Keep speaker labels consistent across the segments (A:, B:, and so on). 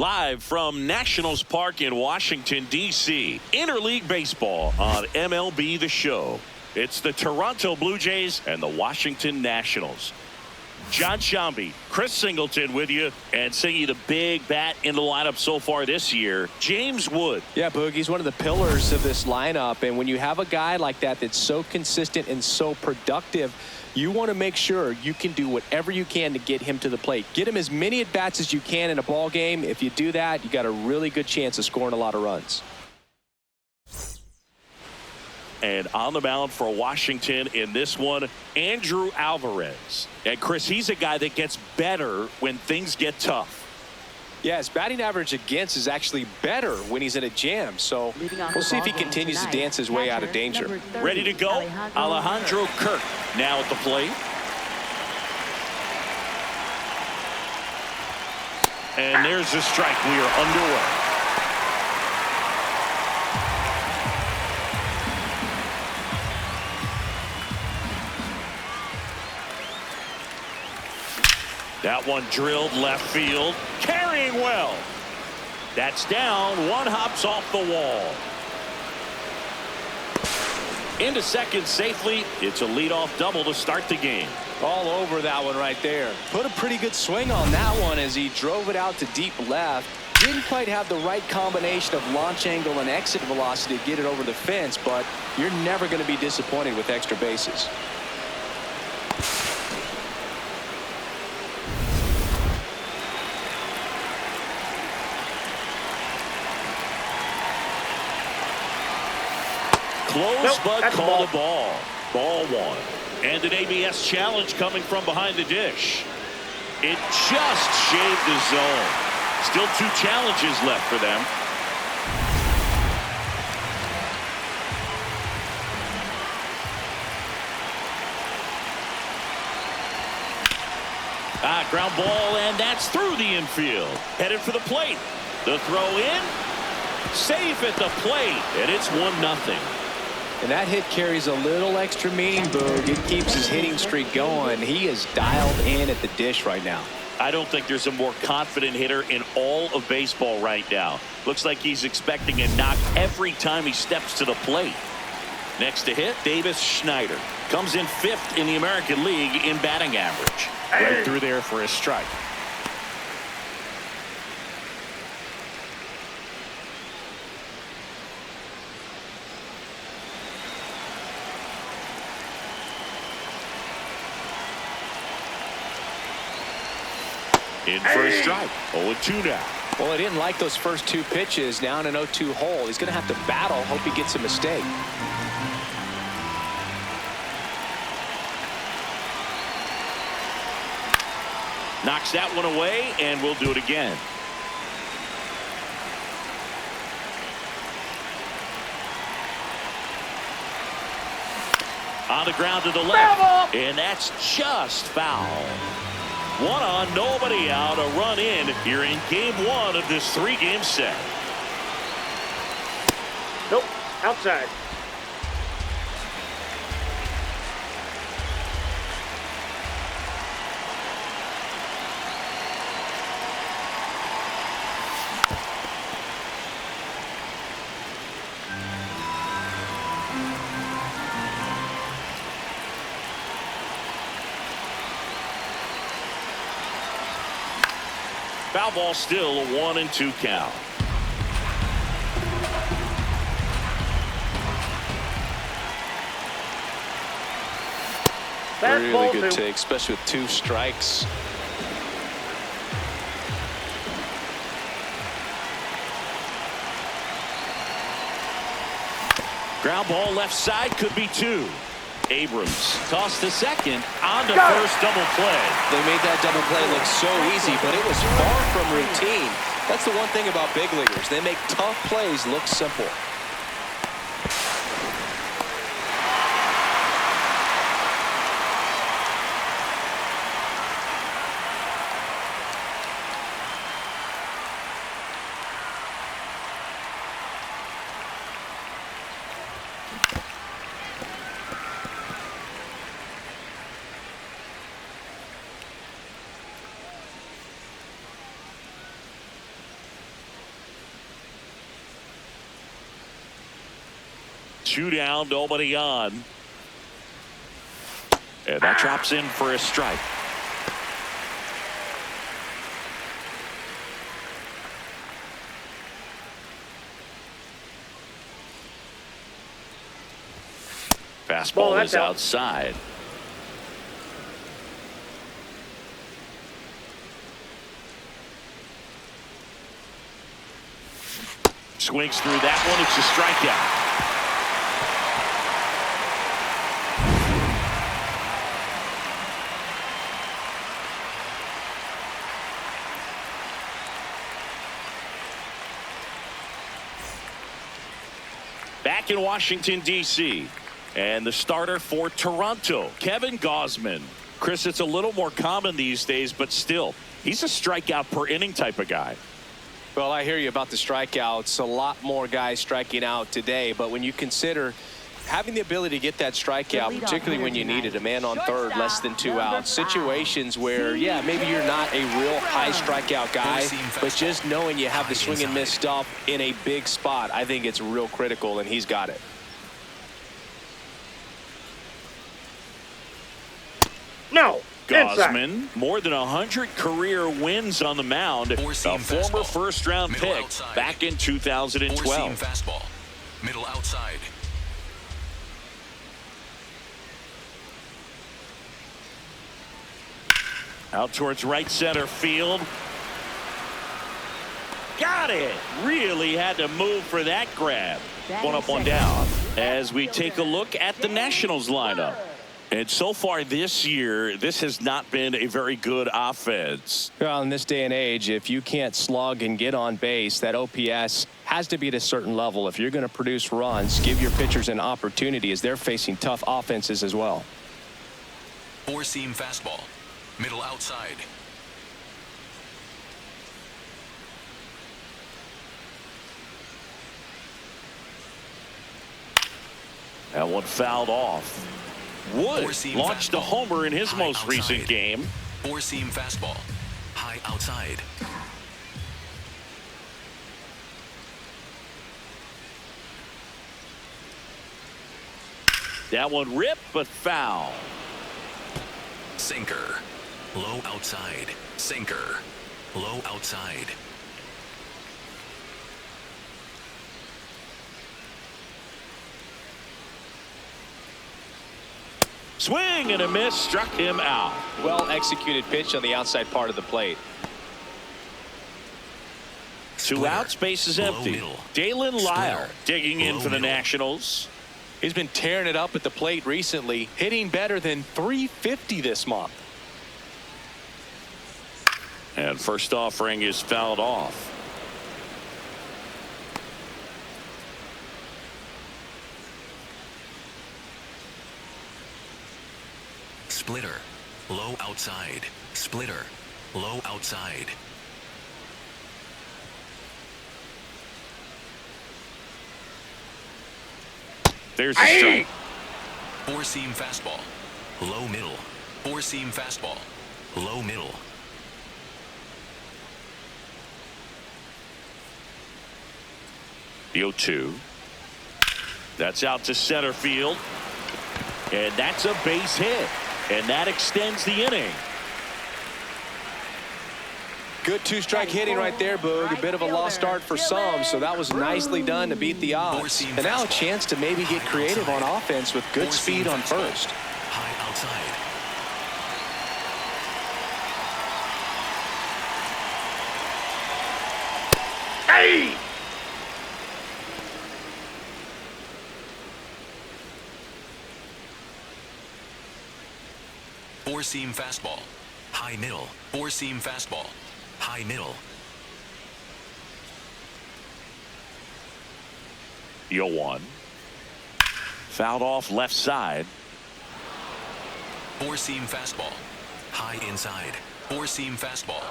A: Live from Nationals Park in Washington, D.C. Interleague Baseball on MLB The Show. It's the Toronto Blue Jays and the Washington Nationals. John Shambi, Chris Singleton with you, and singing the big bat in the lineup so far this year, James Wood.
B: Yeah, Boogie's one of the pillars of this lineup, and when you have a guy like that that's so consistent and so productive, you want to make sure you can do whatever you can to get him to the plate. Get him as many at-bats as you can in a ball game. If you do that, you got a really good chance of scoring a lot of runs.
A: And on the mound for Washington in this one, Andrew Alvarez. And Chris, he's a guy that gets better when things get tough.
B: Yeah, his batting average against is actually better when he's in a jam. So we'll see if he continues to dance his way out of danger.
A: Ready to go, Alejandro Kirk now at the plate. And there's the strike. We are underway. That one drilled left field, carrying well. That's down. One hops off the wall. Into second safely. It's a leadoff double to start the game.
B: All over that one right there. Put a pretty good swing on that one as he drove it out to deep left. Didn't quite have the right combination of launch angle and exit velocity to get it over the fence, but you're never going to be disappointed with extra bases.
A: Close, but call the ball. Ball one. And an ABS challenge coming from behind the dish. It just shaved the zone. Still two challenges left for them. Ground ball, and that's through the infield. Headed for the plate. The throw in. Safe at the plate, and it's 1-0.
B: And that hit carries a little extra meaning, Boog. It keeps his hitting streak going. He is dialed in at the dish right now.
A: I don't think there's a more confident hitter in all of baseball right now. Looks like he's expecting a knock every time he steps to the plate. Next to hit, Davis Schneider. Comes in 5th in the American League in batting average. Right through there for a strike. In for a strike. 0-2 now.
B: Well, he didn't like those first two pitches. Now in an 0-2 hole. He's going to have to battle. Hope he gets a mistake.
A: Knocks that one away, and we'll do it again. On the ground to the left, and that's just foul. One on, nobody out, a run in here in game one of this 3-game set.
C: Nope, outside.
A: Foul ball, still a 1-2 count.
B: Really good take, especially with 2 strikes.
A: Ground ball left side, could be 2. Abrams tossed to second, on to first, double play.
B: They made that double play look so easy, but it was far from routine. That's the one thing about big leaguers. They make tough plays look simple.
A: 2 down, nobody on. And that drops in for a strike. Fastball is outside. Swings through that one. It's a strikeout. Back in Washington, D.C. And the starter for Toronto, Kevin Gausman. Chris, it's a little more common these days, but still, he's a strikeout per inning type of guy.
B: Well, I hear you about the strikeouts. A lot more guys striking out today, but when you consider having the ability to get that strikeout, particularly when you needed a man on third, less than 2 outs, situations where, yeah, maybe you're not a real high strikeout guy, but just knowing you have the swing and miss stuff in a big spot, I think it's real critical, and he's got it.
C: No.
A: Gausman, more than 100 career wins on the mound. A former first-round pick back in 2012.
D: Fastball. Middle outside.
A: Out towards right center field. Got it. Really had to move for that grab. One up, one down. As we take a look at the Nationals lineup. And so far this year, this has not been a very good offense.
B: Well, in this day and age, if you can't slug and get on base, that OPS has to be at a certain level. If you're going to produce runs, give your pitchers an opportunity as they're facing tough offenses as well.
D: Four-seam fastball. Middle outside.
A: That one fouled off. Wood launched a homer in his most recent game.
D: Four-seam fastball. High outside.
A: That one ripped, but foul.
D: Sinker. Low outside. Sinker. Low outside.
A: Swing and a miss, struck him out.
B: Well executed pitch on the outside part of the plate.
A: Two outs, base is empty. Dalen Lyle digging in for the Nationals.
B: He's been tearing it up at the plate recently, hitting better than .350 this month.
A: And first offering is fouled off.
D: Splitter. Low outside. Splitter. Low outside.
A: There's a strike.
D: Four-seam fastball. Low middle. Four-seam fastball. Low middle.
A: The 0-2. That's out to center field. And that's a base hit. And that extends the inning.
B: Good two-strike hitting right there, Boog. A bit of a lost start for some, so that was nicely done to beat the odds. And now a chance to maybe get creative on offense with good speed on first.
D: High outside.
C: Hey!
D: Four-seam fastball. High middle. Four-seam fastball. High middle.
A: The 0-1. Fouled off left side.
D: Four-seam fastball. High inside. Four-seam fastball.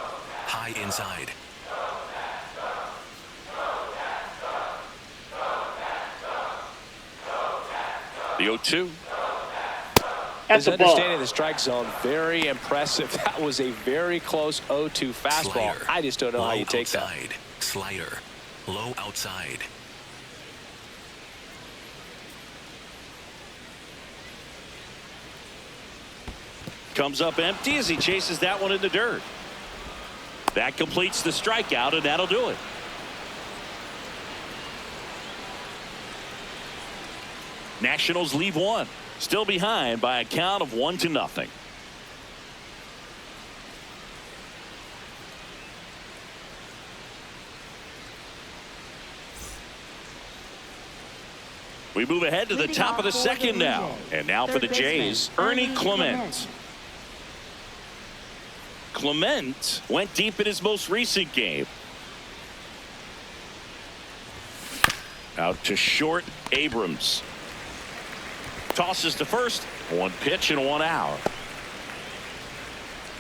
D: High inside.
A: The 0-2.
C: That's
B: His understanding of the strike zone, very impressive. That was a very close 0-2 fastball.
D: Slider.
B: I just don't know how you take
D: outside.
B: that.
D: Slider. Low outside.
A: comes up empty as he chases that one in the dirt. That completes the strikeout, and that'll do it. Nationals leave one. Still behind by a count of 1-0. We move ahead to the top of the second now. And now for the Jays, Ernie Clement. Clement went deep in his most recent game. Out to short, Abrams. Tosses to first. 1 pitch and 1 out.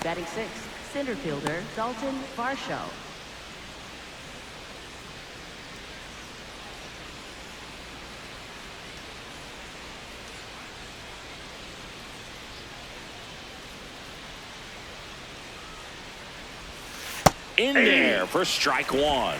E: Batting 6, center fielder Dalton Varsho.
A: In there for strike 1.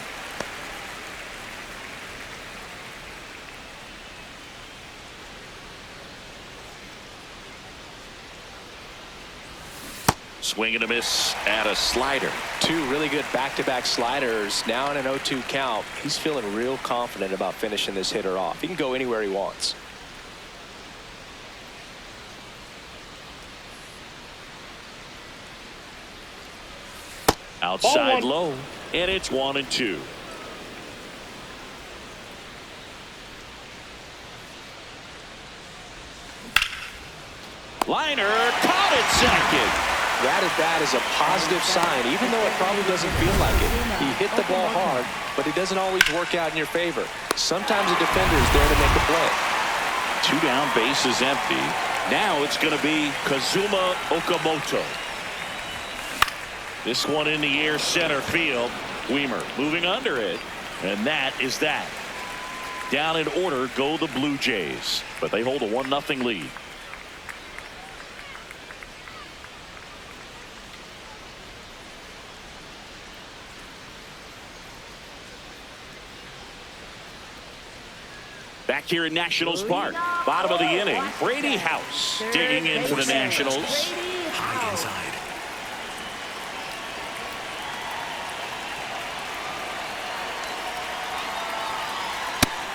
A: Swing and a miss at a slider.
B: 2 really good back-to-back sliders. Now in an 0-2 count. He's feeling real confident about finishing this hitter off. He can go anywhere he wants.
A: Outside low, and it's 1-2. Liner caught at second.
B: That at bat is a positive sign, even though it probably doesn't feel like it. He hit the ball hard, but it doesn't always work out in your favor. Sometimes a defender is there to make a play.
A: 2 down, base is empty. Now it's going to be Kazuma Okamoto. This one in the air, center field. Weimer moving under it, and that is that. Down in order go the Blue Jays, but they hold a 1-0 lead. Back here in Nationals Park, bottom of the inning, Brady House digging in for the Nationals.
D: High inside.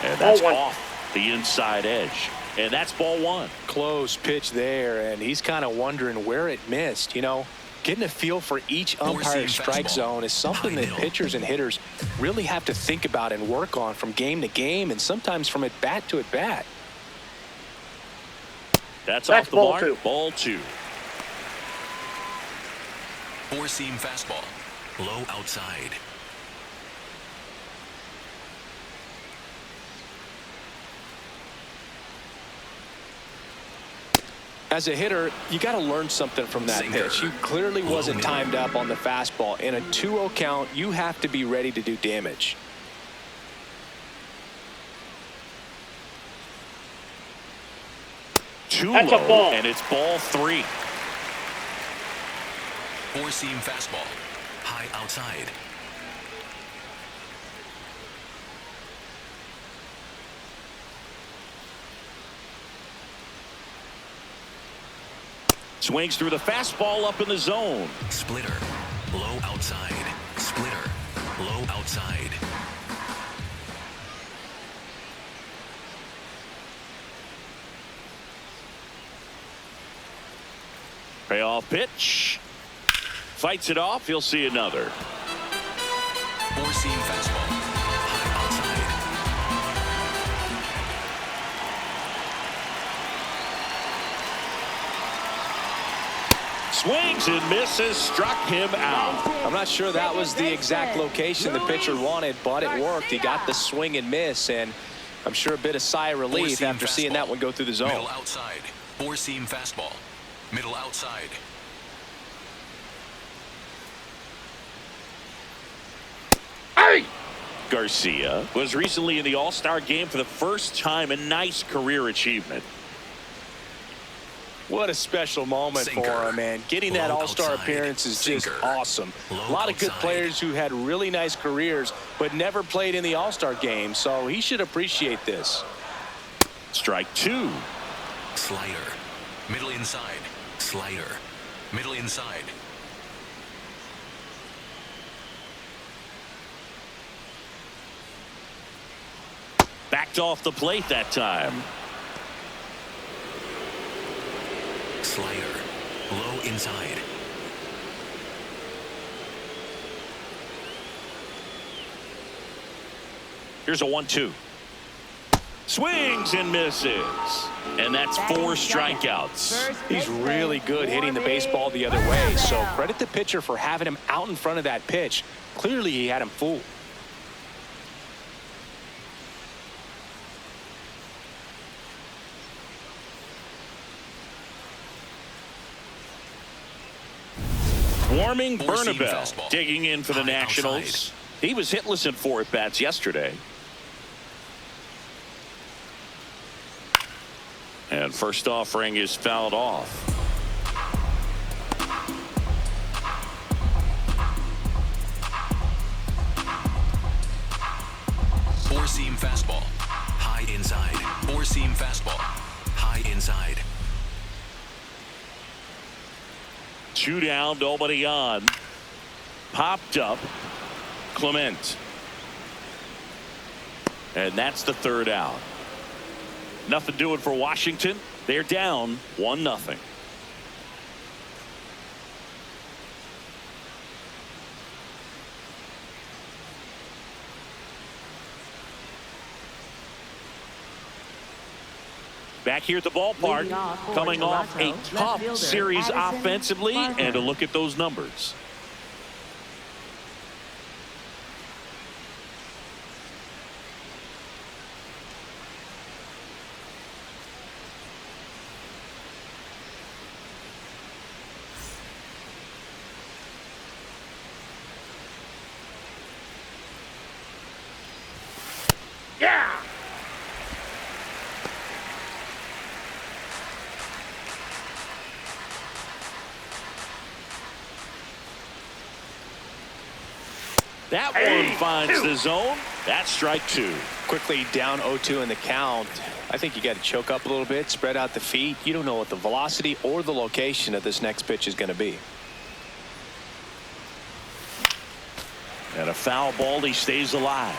A: And that's off the inside edge. And that's ball 1.
B: Close pitch there, and he's kind of wondering where it missed. You know, getting a feel for each umpire's strike zone is something that pitchers and hitters really have to think about and work on from game to game, and sometimes from at bat to at bat.
A: That's off the mark. Ball 2.
D: 4-seam fastball. Low outside.
B: As a hitter, you got to learn something from that pitch. You clearly wasn't timed up on the fastball. In a 2-0 count, you have to be ready to do damage.
C: That's a ball.
A: And it's ball 3.
D: 4-seam fastball. High outside.
A: Swings through the fastball up in the zone.
D: Splitter. Low outside. Splitter. Low outside.
A: Payoff pitch. Fights it off. He'll see another.
D: 4-seam fastball. High outside.
A: Swings and misses. Struck him out.
B: I'm not sure that was the exact location the pitcher wanted, but it worked. He got the swing and miss, and I'm sure a bit of sigh of relief after seeing that one go through the zone.
D: Middle outside. 4-seam fastball. Middle outside.
A: Garcia was recently in the All-Star game for the first time. A nice career achievement.
B: What a special moment for him, man. Getting that All-Star appearance is just awesome. A lot of good players who had really nice careers but never played in the All-Star game, so he should appreciate this.
A: Strike 2.
D: Slider. Middle inside. Slider. Middle inside.
A: Backed off the plate that time.
D: Slider. Low inside.
A: Here's a 1-2. Swings and misses. And that's 4 strikeouts.
B: He's really good hitting the baseball the other way. So credit the pitcher for having him out in front of that pitch. Clearly he had him fooled.
A: Warming
D: Four-seam
A: Bernabell
D: fastball.
A: digging in for the
D: High
A: Nationals.
D: outside.
A: He was hitless in 4 at-bats yesterday. And first offering is fouled off.
D: Four-seam fastball. High inside. Four-seam fastball. High inside.
A: 2 down, nobody on. Popped up. Clement. And that's the 3rd out. Nothing doing for Washington. They're down 1-0. Back here at the ballpark,
E: Leading off for
A: coming off a
E: Toronto, left
A: tough
E: fielder
A: series
E: Addison
A: offensively,
E: Barker.
A: and a look at those numbers.
C: Yeah!
A: That
C: Hey,
A: one finds
C: 2.
A: the zone. That's strike 2.
B: Quickly down 0-2 in the count. I think you got to choke up a little bit, spread out the feet. You don't know what the velocity or the location of this next pitch is going to be.
A: And a foul ball, he stays alive.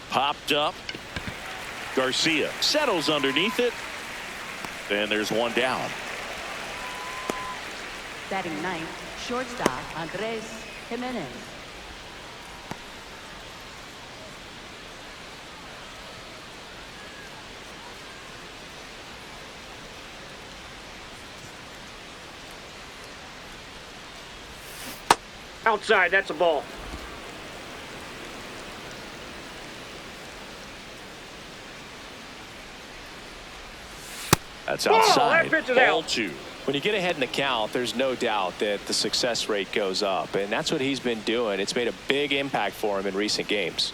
A: Popped up. Garcia settles underneath it. And there's 1 down.
E: Batting 9th, shortstop Andres Jimenez.
C: Outside, that's a ball.
A: That's
C: Ball,
A: outside.
C: that pitch is
A: Ball
C: out.
A: 2.
B: When you get ahead in the count, there's no doubt that the success rate goes up, and that's what he's been doing. It's made a big impact for him in recent games.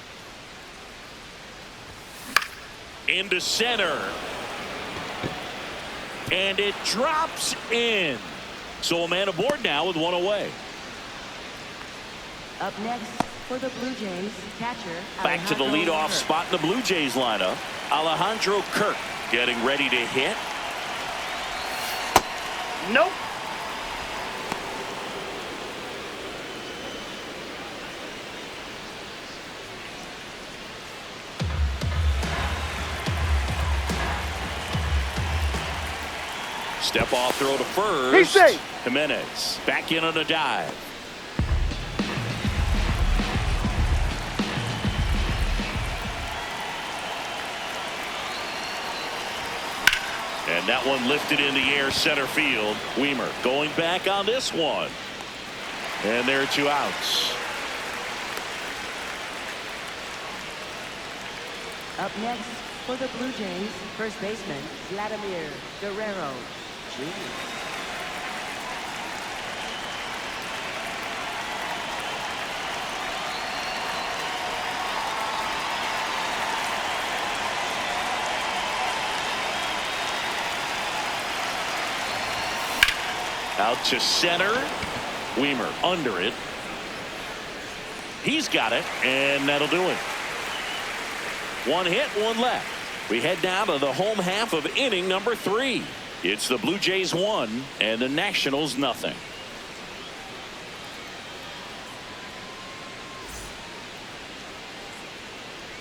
A: Into center. And it drops in. So a man aboard now with 1 away.
E: Up next for the Blue Jays, catcher
A: Back to the
E: Alejandro
A: leadoff
E: Kirk.
A: spot in the Blue Jays lineup. Alejandro Kirk getting ready to hit.
C: Nope.
A: Step off throw to first.
C: He's safe.
A: Jimenez back in on a dive. And that one lifted in the air center field. Weimer going back on this one. And there are 2 outs.
E: Up next for the Blue Jays, first baseman Vladimir Guerrero Jr. 。
A: 1 Out to center. Weimer under it. He's got it, and that'll do it. One hit, one left. We head down to the home half of inning number 3. It's the Blue Jays 1 and the Nationals nothing.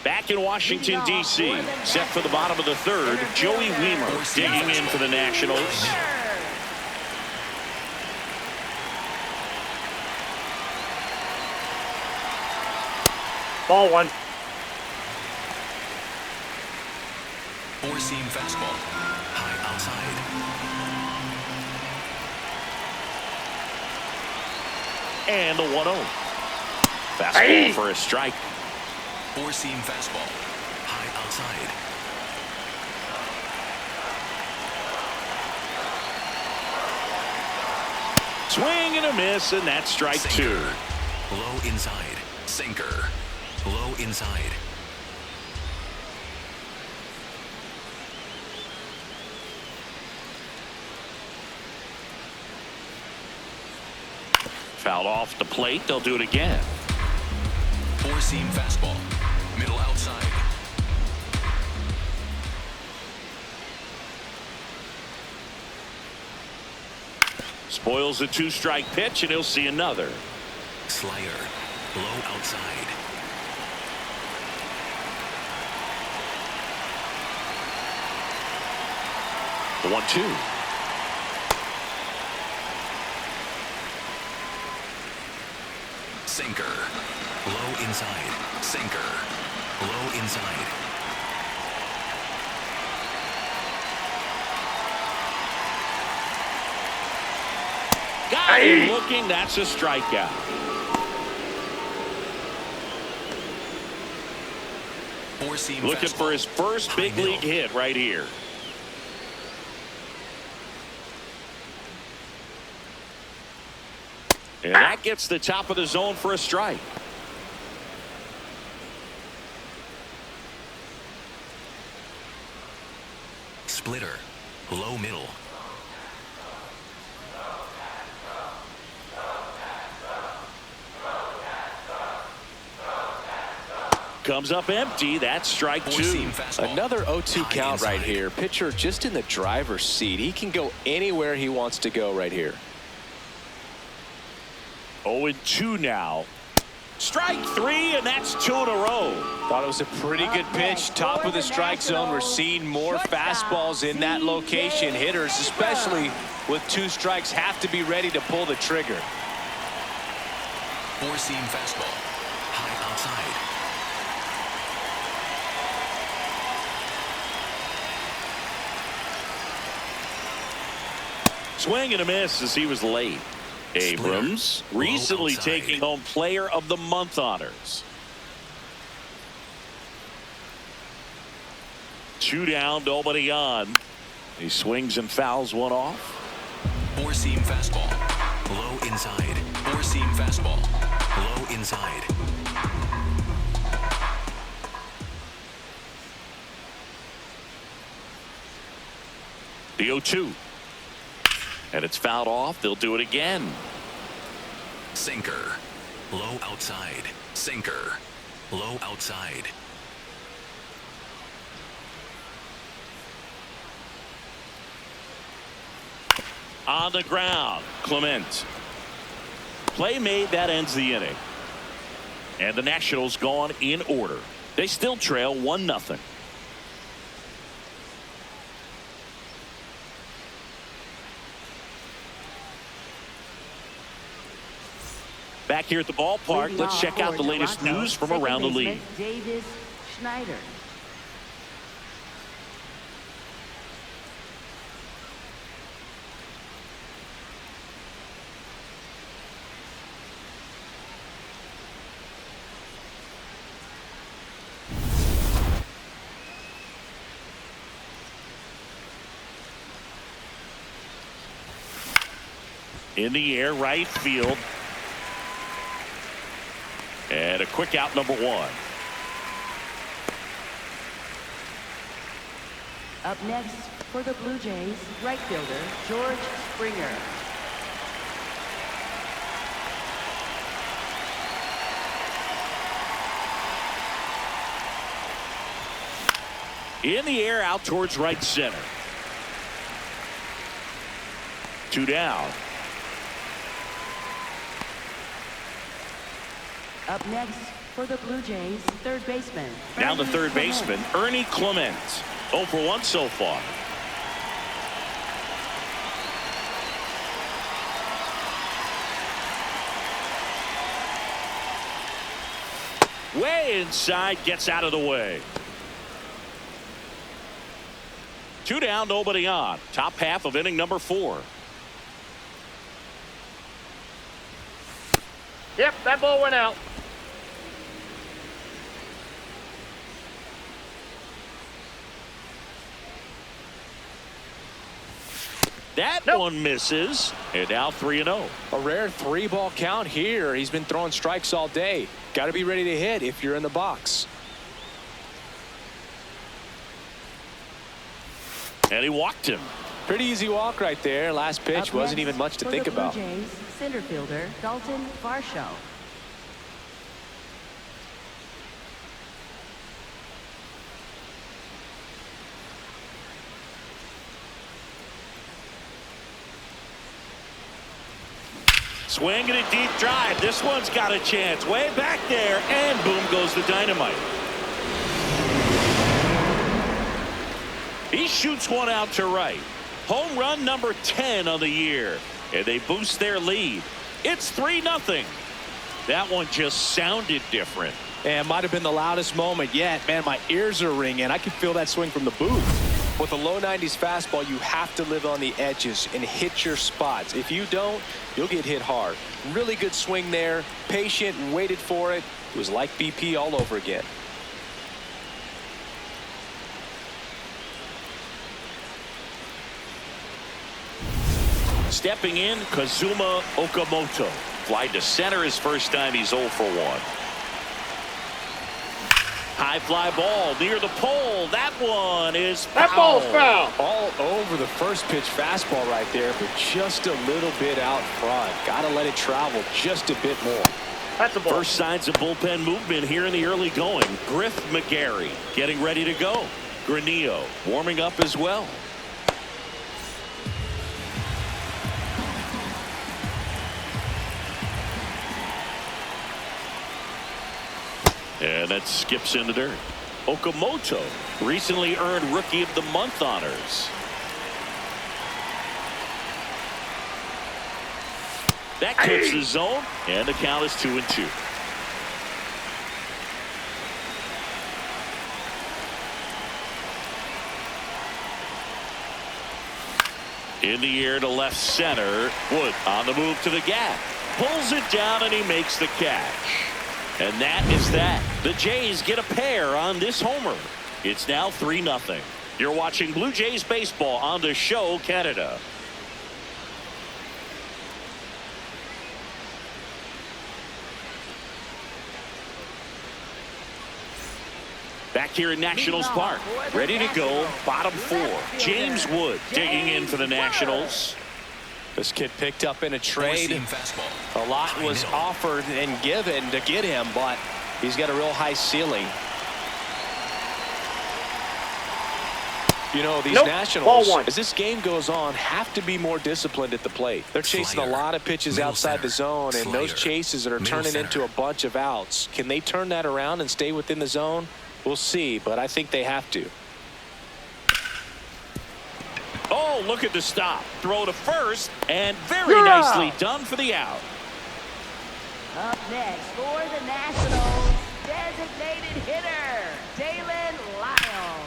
A: Back in Washington, D.C., set for the bottom of the 3rd, Joey Weimer digging in for the Nationals.
C: Ball 1.
D: Four-seam fastball. High outside.
A: And the 1-0. Fastball for a strike.
D: Four-seam fastball. High outside.
A: Swing and a miss, and that's strike
D: Sinker.
A: 2.
D: Low inside. Sinker. Low inside.
A: Fouled off the plate. They'll do it again.
D: Four-seam fastball. Middle outside.
A: Spoils a 2-strike pitch, and he'll see another.
D: Slider. Low outside.
A: The 1-2.
D: Sinker. Low inside. Sinker. Low inside.
A: Got him looking. That's a strikeout.
D: Four-seam
A: Looking
D: fastball.
A: for his first big
D: High
A: league
D: middle.
A: hit right here. And that gets the top of the zone for a strike.
D: Splitter. Low middle.
A: Comes up empty. That's strike 2.
D: Four-seam fastball.
B: Another 0-2
D: High
B: count right
D: inside.
B: here. Pitcher just in the driver's seat. He can go anywhere he wants to go right here.
A: 0-2 now. Strike 3, and that's 2 in a row.
B: Thought it was a pretty good pitch. Top of the strike zone. We're seeing more fastballs in that location. Hitters, especially with 2 strikes, have to be ready to pull the trigger.
D: Four-seam fastball. High outside.
A: Swing and a miss as he was late. Abrams
D: Low
A: recently
D: outside.
A: taking home Player of the Month honors. 2 down, nobody on. He swings and fouls one off.
D: Four-seam fastball. Low inside. Four-seam fastball. Low inside.
A: The 0-2. And it's fouled off. They'll do it again.
D: Sinker. Low outside. Sinker. Low outside.
A: On the ground, Clement. Play made. That ends the inning. And the Nationals gone in order. They still trail 1-0. Back here at the ballpark, let's check out the latest news from around the league.
E: Davis Schneider.
A: In the air, right field. And a quick out, number 1.
E: Up next for the Blue Jays, right fielder George Springer.
A: In the air out towards right center. 2 down.
E: Up next for the Blue Jays, third baseman.
A: Down to third baseman, Ernie Clement. 0 for 1 so far. Way inside, gets out of the way. 2 down, nobody on. Top half of inning number 4.
C: Yep, that ball went out.
A: That one misses. And now 3-0.
B: A rare 3-ball count here. He's been throwing strikes all day. Got to be ready to hit if you're in the box.
A: And he walked him.
B: Pretty easy walk right there. Last pitch wasn't even much to think about.
E: For the Blue Jays, center fielder Dalton Varsho.
A: Swinging a deep drive. This one's got a chance. Way back there. And boom goes the dynamite. He shoots one out to right. Home run number 10 on the year. And they boost their lead. It's 3-0. That one just sounded different.
B: And might have been the loudest moment yet. Man, my ears are ringing. I can feel that swing from the booth. With a low 90s fastball, you have to live on the edges and hit your spots. If you don't, you'll get hit hard. Really good swing there. Patient and waited for it. It was like BP all over again.
A: Stepping in, Kazuma Okamoto. Fly to center his first time. He's 0 for 1. High fly ball near the pole. That one is foul.
C: That ball's foul.
B: All over the first pitch fastball right there, but just a little bit out front. Got to let it travel just a bit more.
C: That's a ball.
A: First signs of bullpen movement here in the early going. Griff McGarry getting ready to go. Granillo warming up as well. And that skips in the dirt. Okamoto recently earned Rookie of the Month honors. That clips the zone, and the count is 2-2. In the air to left center. Wood on the move to the gap. Pulls it down, and he makes the catch. And that is that. The Jays get a pair on this homer. It's now 3-0. You're watching Blue Jays baseball on The Show Canada. Back here in Nationals Park. Ready to go. Bottom 4. James Wood digging in for the Nationals.
B: This kid picked up in a trade. A lot was offered and given to get him, but he's got a real high ceiling. You know, these Nationals, as this game goes on, have to be more disciplined at the plate. They're chasing a lot of pitches outside the zone, and those chases that are turning into a bunch of outs. Can they turn that around and stay within the zone? We'll see, but I think they have to.
A: Oh, look at the stop. Throw to first, and very nicely done for the out.
E: Up next for the Nationals, designated hitter, Dalen Lyle.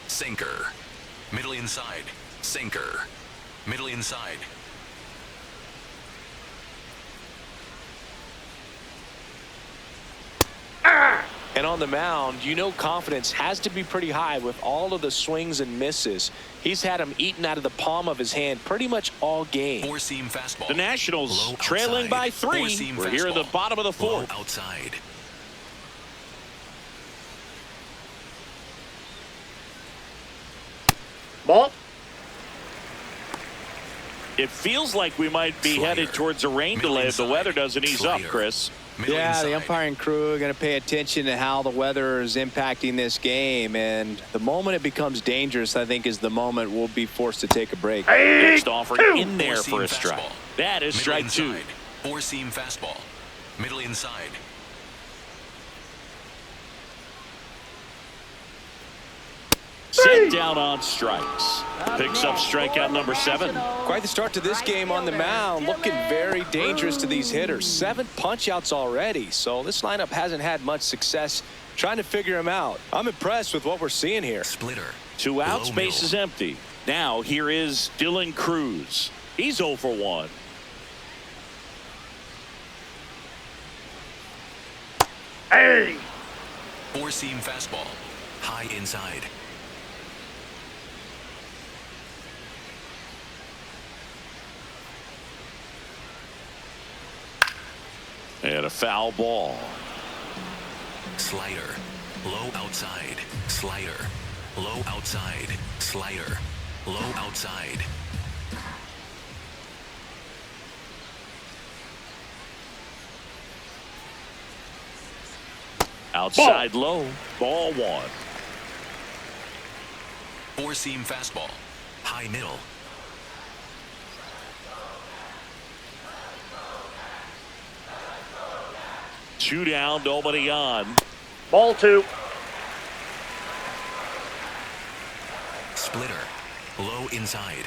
D: Sinker. Middle inside. Sinker. Middle inside.
B: And on the mound, you know confidence has to be pretty high with all of the swings and misses. He's had them eaten out of the palm of his hand pretty much all game.
D: Four-seam fastball.
A: The Nationals trailing by 3. We're here in the bottom of the 4th.
D: Outside.
C: Ball.
A: It feels like we might be
D: Slider.
A: headed towards a rain
D: Middle
A: delay if the
D: inside.
A: weather doesn't ease up,
D: Slider.
A: Chris.
D: Middle
B: Yeah, the
D: inside.
B: umpiring crew are going to pay attention to how the weather is impacting this game. And the moment it becomes dangerous, I think, is the moment we'll be forced to take a break.
A: Next offering in there
D: Four-seam
A: for a strike.
D: fastball.
A: That is
D: Middle
A: strike two.
D: inside. Four-seam fastball. Middle inside.
A: Set down on strikes. Picks up strikeout number 7.
B: Quite the start to this game on the mound. Looking very dangerous to these hitters. 7 punch-outs already. So this lineup hasn't had much success trying to figure him out. I'm impressed with what we're seeing here.
D: Splitter.
A: 2 outs,
D: Low
A: base
D: middle.
A: is empty. Now here is Dylan Cruz. He's 0 for 1.
C: Hey.
D: Four-seam fastball. High inside.
A: And a foul ball.
D: Slider. Low outside. Slider. Low outside. Slider. Low outside.
A: Outside low. Ball 1.
D: Four-seam fastball. High middle.
A: Two down, nobody on.
C: Ball 2.
D: Splitter. Low inside.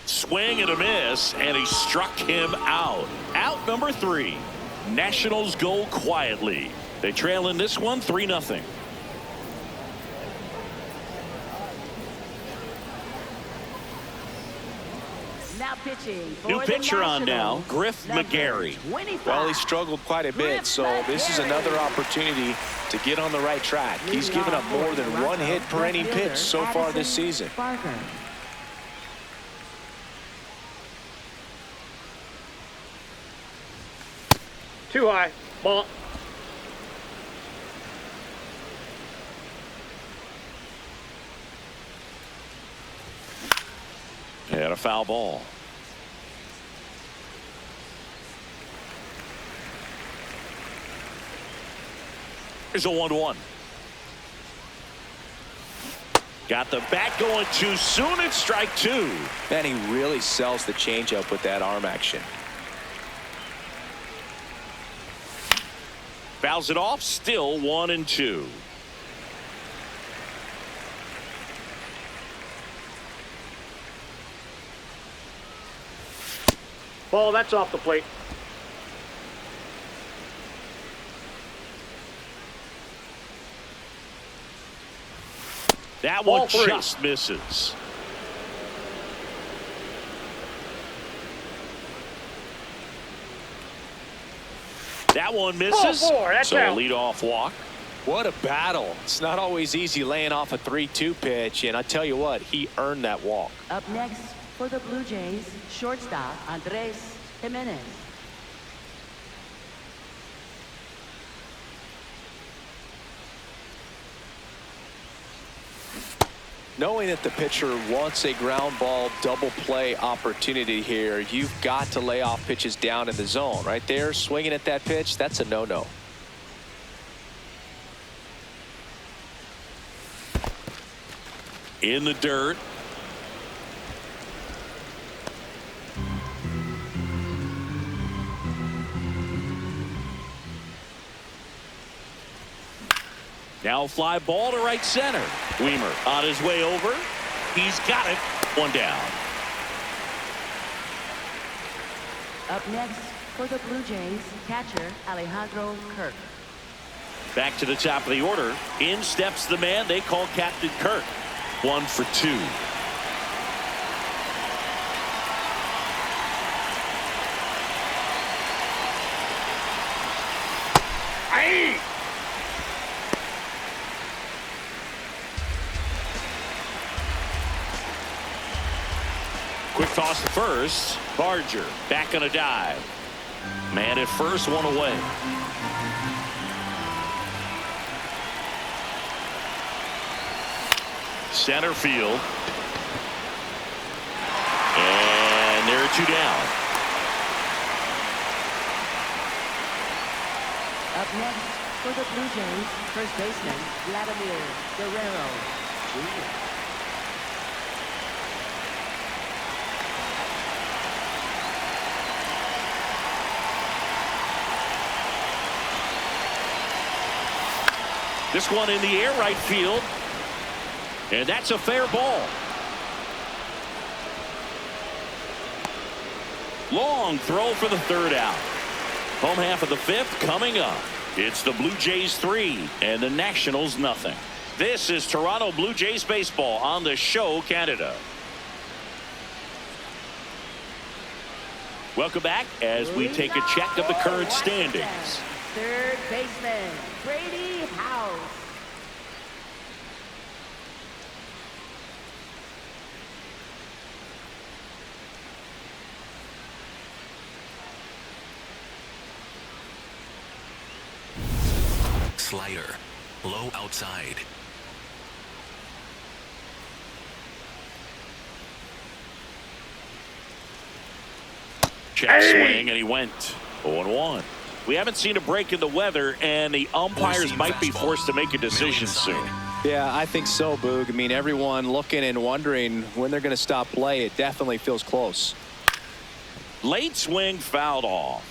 A: Swing and a miss, and he struck him out. Out number 3. Nationals go quietly. They trail in this one 3-0.
E: Now pitching for
A: New
E: the
A: pitcher on now,
E: Nationals,
A: Griff
E: number
A: McGarry.
E: 25.
B: Well, he struggled quite a bit, so this is another opportunity to get on the right track. He's given up more than 1 hit per inning pitch so far this season.
E: Barker.
C: Too high. Ball.
A: And a foul ball. Here's a 1-1. Got the bat going too soon. It's strike 2.
B: And he really sells the changeup with that arm action.
A: Fouls it off. Still 1-2.
C: Ball. That's off the plate.
A: That
C: Ball
A: one
C: 3.
A: just misses. That one misses.
C: Ball 4. That's
A: So a
C: out.
A: leadoff walk.
B: What a battle. It's not always easy laying off a 3-2 pitch, and I tell you what, he earned that walk.
E: Up next for the Blue Jays, shortstop Andres Jimenez.
B: Knowing that the pitcher wants a ground ball double play opportunity here, you've got to lay off pitches down in the zone. Right there, swinging at that pitch, that's a no-no.
A: In the dirt. Now a fly ball to right center. Weimer on his way over. He's got it. 1 down.
E: Up next for the Blue Jays, catcher Alejandro Kirk.
A: Back to the top of the order. In steps the man they call Captain Kirk. 1 for 2.
C: Hey.
A: Quick toss to first. Barger back on a dive. Man at first, one away. Center field. And there are two down.
E: Up next for the Blue Jays, first baseman Vladimir Guerrero Jr.
A: This one in the air, right field. And that's a fair ball. Long throw for the third out. Home half of the fifth coming up. It's the Blue Jays 3 and the Nationals nothing. This is Toronto Blue Jays baseball on the Show Canada. Welcome back as we take a check of the current standings.
E: Third baseman Brady House.
D: Slider. Low outside.
A: Check swing, and he went 0-1. We haven't seen a break in the weather, and the umpires might be forced to make a decision soon.
B: Yeah, I think so, Boog. I mean, everyone looking and wondering when they're going to stop play. It definitely feels close.
A: Late swing fouled off.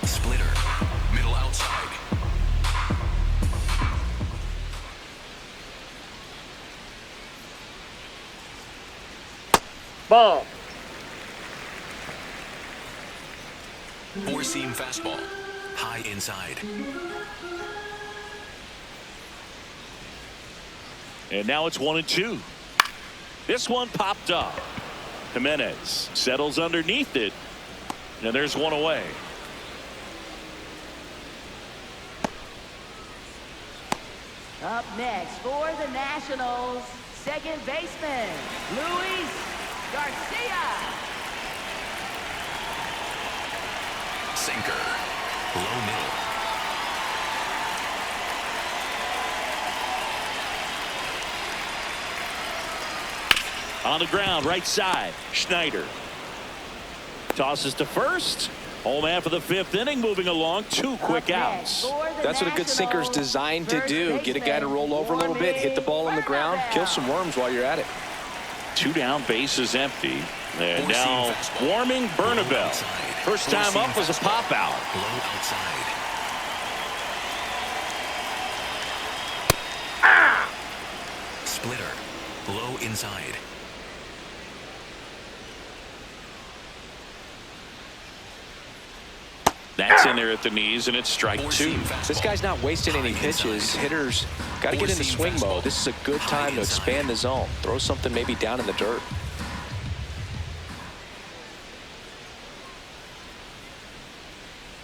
D: Splitter. Middle outside.
C: Ball.
D: Four-seam fastball. High inside.
A: And now it's 1-2. This one popped up. Jimenez settles underneath it. And there's one away.
E: Up next for the Nationals, second baseman Luis Garcia.
D: Sinker. Low middle.
A: On the ground, right side. Schneider tosses to first. Home half of the fifth inning, moving along. Two quick outs.
B: That's what a good sinker's designed to do. Get a guy to roll over a little bit, hit the ball on the ground, kill some worms while you're at it.
A: Two down, bases empty. And now warming Bernabel. First time up was a pop out.
D: Low outside. Splitter. Low inside.
A: That's in there at the knees, and it's strike two.
B: This guy's not wasting any pitches. Hitters got to get into swing mode. This is a good time to expand the zone. Throw something maybe down in the dirt.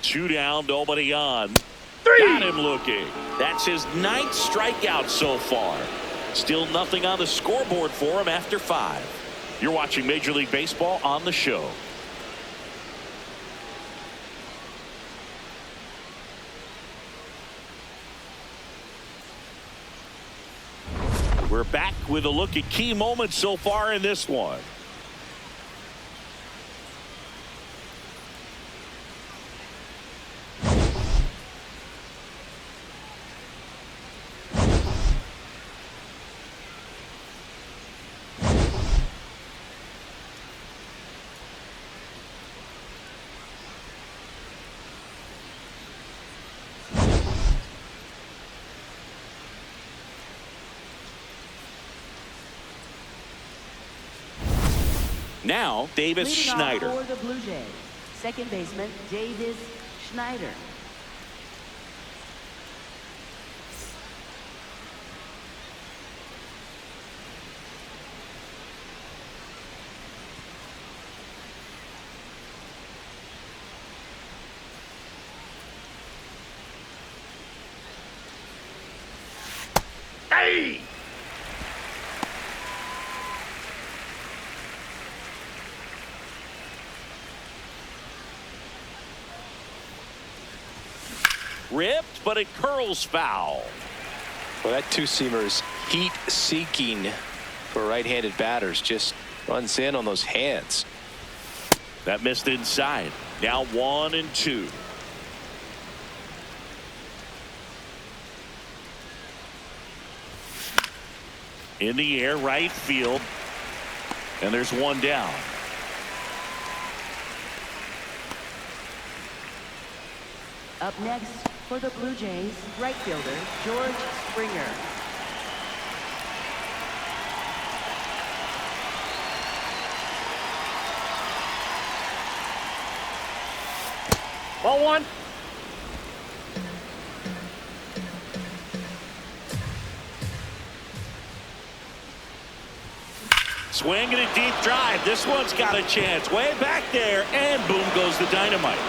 A: Two down, nobody on. Got him looking. That's his 9th strikeout so far. Still nothing on the scoreboard for him after 5. You're watching Major League Baseball on the Show. We're back with a look at key moments so far in this one. Now, Davis
E: Leading off
A: Schneider.
E: for the Blue Jays, second baseman Davis Schneider.
C: Hey!
A: but it curls foul.
B: Well, that two-seamer is heat-seeking for right-handed batters. Just runs in on those hands.
A: That missed inside. Now 1-2. In the air, right field. And there's one down.
E: Up next for the Blue Jays, right fielder George Springer.
C: Ball one.
A: Swinging a deep drive. This one's got a chance. Way back there. And boom goes the dynamite.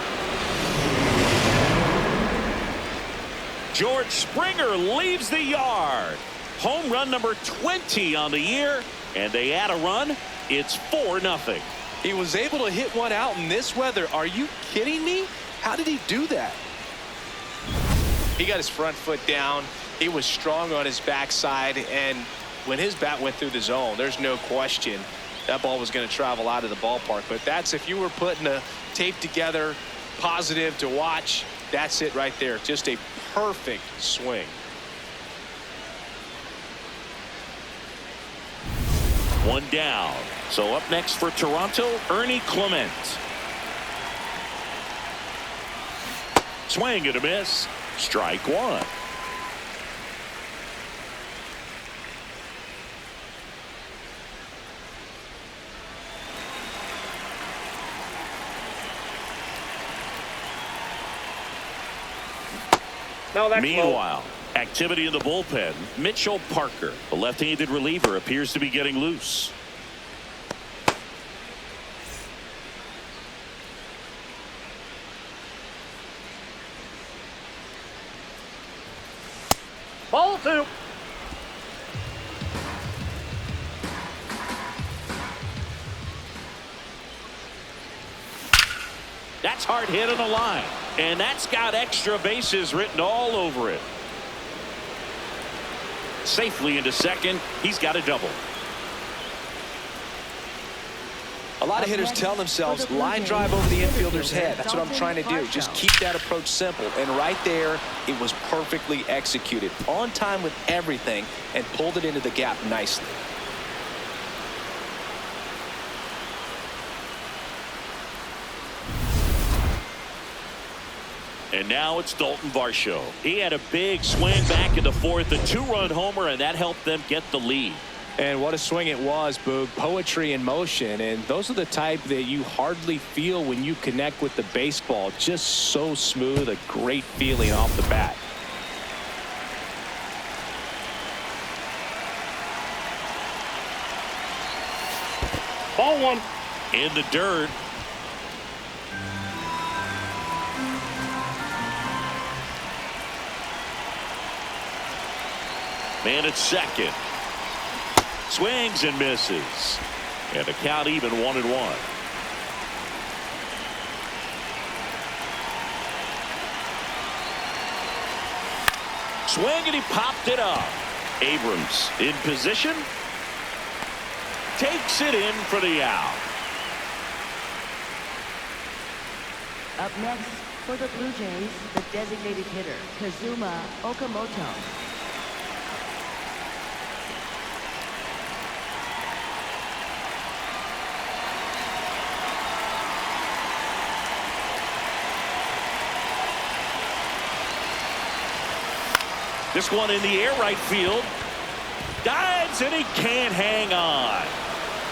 A: George Springer leaves the yard. Home run number 20 on the year. And they add a run. It's 4-0.
B: He was able to hit one out in this weather. Are you kidding me? How did he do that? He got his front foot down. He was strong on his backside, and when his bat went through the zone, there's no question that ball was going to travel out of the ballpark. But that's, if you were putting a tape together, positive to watch, that's it right there. Just a perfect swing.
A: One down. So up next for Toronto, Ernie Clement. Swing and a miss. Strike one.
C: No, that's
A: Meanwhile, activity in the bullpen. Mitchell Parker, the left-handed reliever, appears to be getting loose.
C: Ball two.
A: That's hard hit on the line. And that's got extra bases written all over it. Safely into second. He's got a double.
B: A lot of hitters tell themselves, line drive over the infielder's head. That's what I'm trying to do. Just keep that approach simple. And right there, it was perfectly executed. On time with everything, and pulled it into the gap nicely.
A: And now it's Dalton Varsho. He had a big swing back in the fourth, a two-run homer, and that helped them get the lead.
B: And what a swing it was, Boog. Poetry in motion. And those are the type that you hardly feel when you connect with the baseball. Just so smooth, a great feeling off the bat.
C: Ball one.
A: In the dirt. Man at second. Swings and misses. And the count even 1-1. Swing and he popped it up. Abrams in position. Takes it in for the out.
E: Up next for the Blue Jays, the designated hitter Kazuma Okamoto.
A: This one in the air, right field. Dives, and he can't hang on.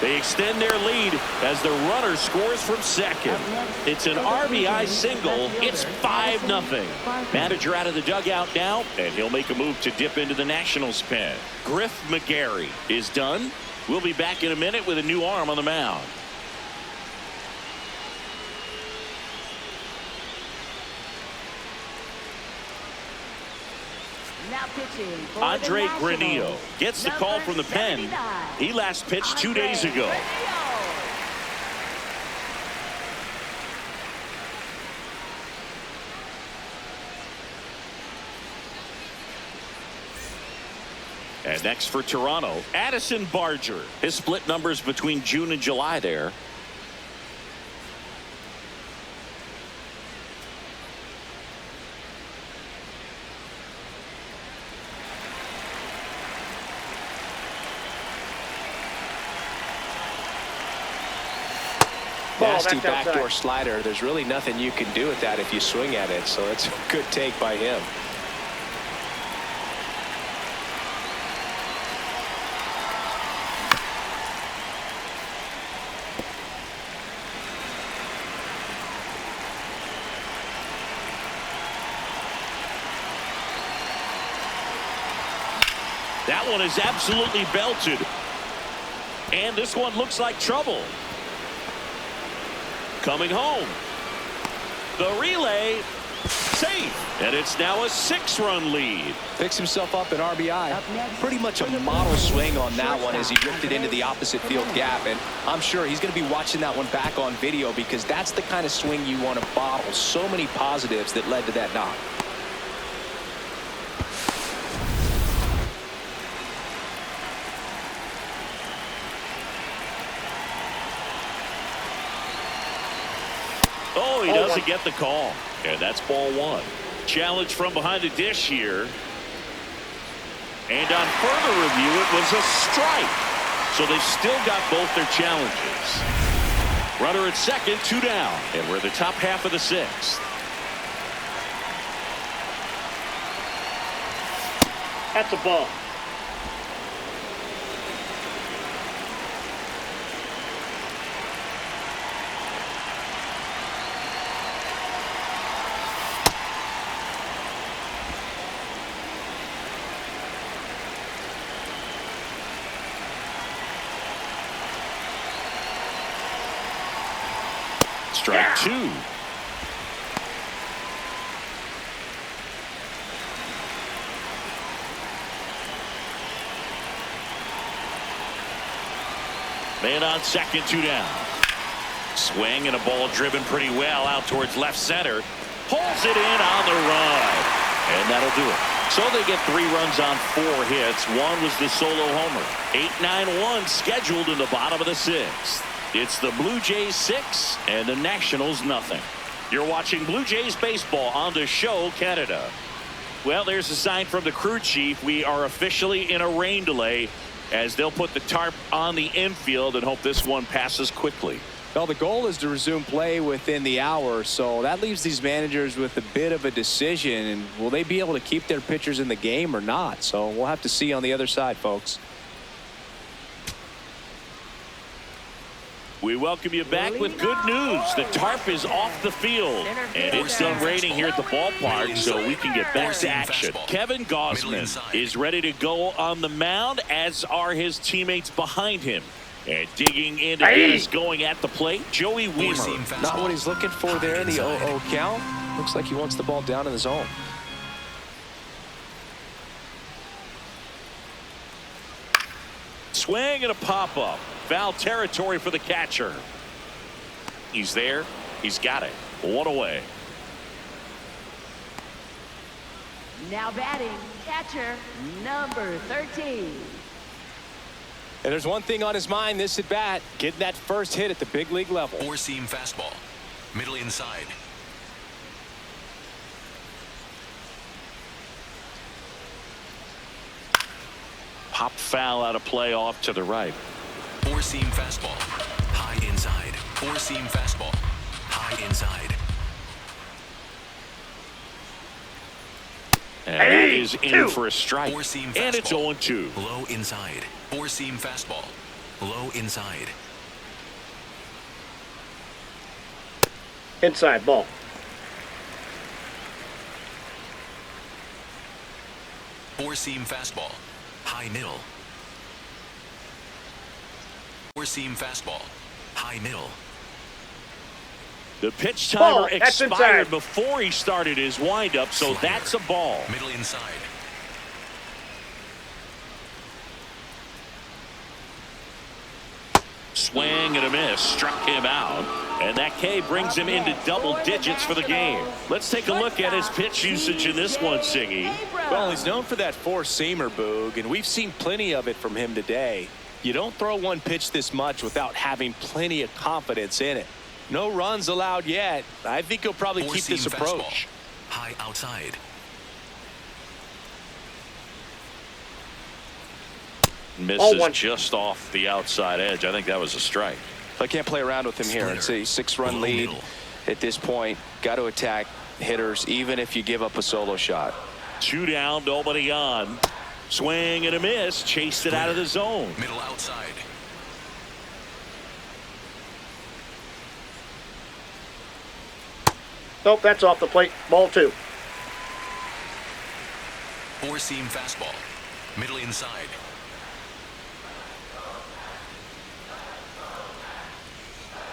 A: They extend their lead as the runner scores from second. It's an RBI single. It's 5-0. Manager out of the dugout now, and he'll make a move to dip into the Nationals pen. Griff McGarry is done. We'll be back in a minute with a new arm on the mound.
E: Now pitching for
A: Andre
E: the Nationals,
A: Granillo gets the call from the pen.
E: 79,
A: He last pitched 2 days ago.
E: Granillo.
A: And next for Toronto, Addison Barger. His split numbers between June and July there.
B: Nasty backdoor slider. There's really nothing you can do with that if you swing at it. So it's a good take by him.
A: That one is absolutely belted. And this one looks like trouble. Coming home. The relay. Safe. And it's now a 6-run lead.
B: Picks himself up an RBI.
E: Up next,
B: Pretty much a
E: for the
B: model
E: Blue Jays,
B: swing on that one as he
E: shortstop,
B: ripped it into the opposite field gap. And I'm sure he's going to be watching that one back on video because that's the kind of swing you want to bottle. So many positives that led to that knock.
A: Oh, he doesn't get the call. And that's ball 1. Challenge from behind the dish here. And on further review, it was a strike. So they've still got both their challenges. Runner at second, 2 down. And we're the top half of the 6th.
C: That's a ball.
A: Strike 2. Man on second, 2 down. Swing and a ball driven pretty well out towards left center. Pulls it in on the run. And that'll do it. So they get 3 runs on 4 hits. One was the solo homer. 8-9-1 scheduled in the bottom of the 6th. It's the Blue Jays 6 and the Nationals nothing. You're watching Blue Jays baseball on the show, Canada. Well, there's a sign from the crew chief. We are officially in a rain delay as they'll put the tarp on the infield and hope this one passes quickly.
B: Well, the goal is to resume play within the hour, so that leaves these managers with a bit of a decision. And will they be able to keep their pitchers in the game or not? So we'll have to see on the other side, folks.
A: We welcome you back with good news. The tarp is off the field, and it's done raining here at the ballpark, so we can get back to action. Kevin Gausman is ready to go on the mound, as are his teammates behind him. And digging in to get us going at the plate, Joey Wiemer.
B: Not what he's looking for there in the 0-0 count. Looks like he wants the ball down in the zone.
A: Swing and a pop-up. Foul territory for the catcher. He's there. He's got it. 1 away.
E: Now batting, catcher, number 13.
B: And there's one thing on his mind this at bat, getting that first hit at the big league level.
D: 4-seam fastball. Middle inside.
A: Pop foul out of play off to the right.
D: 4-seam fastball. High inside. 4-seam fastball. High inside.
A: And that is in for a strike.
D: 4-seam
A: And it's
D: fastball.
A: 0-2.
D: Low inside. 4-seam fastball. Low inside.
C: Inside ball.
D: Four-seam fastball. High middle. 4-seam fastball. High middle.
A: The pitch
C: Ball.
A: timer
C: That's
A: expired
C: inside.
A: before he started his windup, so
D: Slider.
A: that's a ball.
D: Middle inside.
A: Swing and a miss. Struck him out. And that K brings him into double digits for the game. Let's take a look at his pitch usage in this one, Siggy.
B: Well, he's known for that four-seamer, Boog, and we've seen plenty of it from him today. You don't throw one pitch this much without having plenty of confidence in it. No runs allowed yet. I think he'll probably keep this approach.
D: High outside.
A: Misses just off the outside edge. I think that was a strike.
B: I can't play around with him here. It's a 6-run lead at this point. Got to attack hitters even if you give up a solo shot.
A: 2 down, nobody on. Swing and a miss. Chased it out of the zone.
D: Middle outside.
C: Nope, that's off the plate. Ball 2.
D: Four-seam fastball. Middle inside.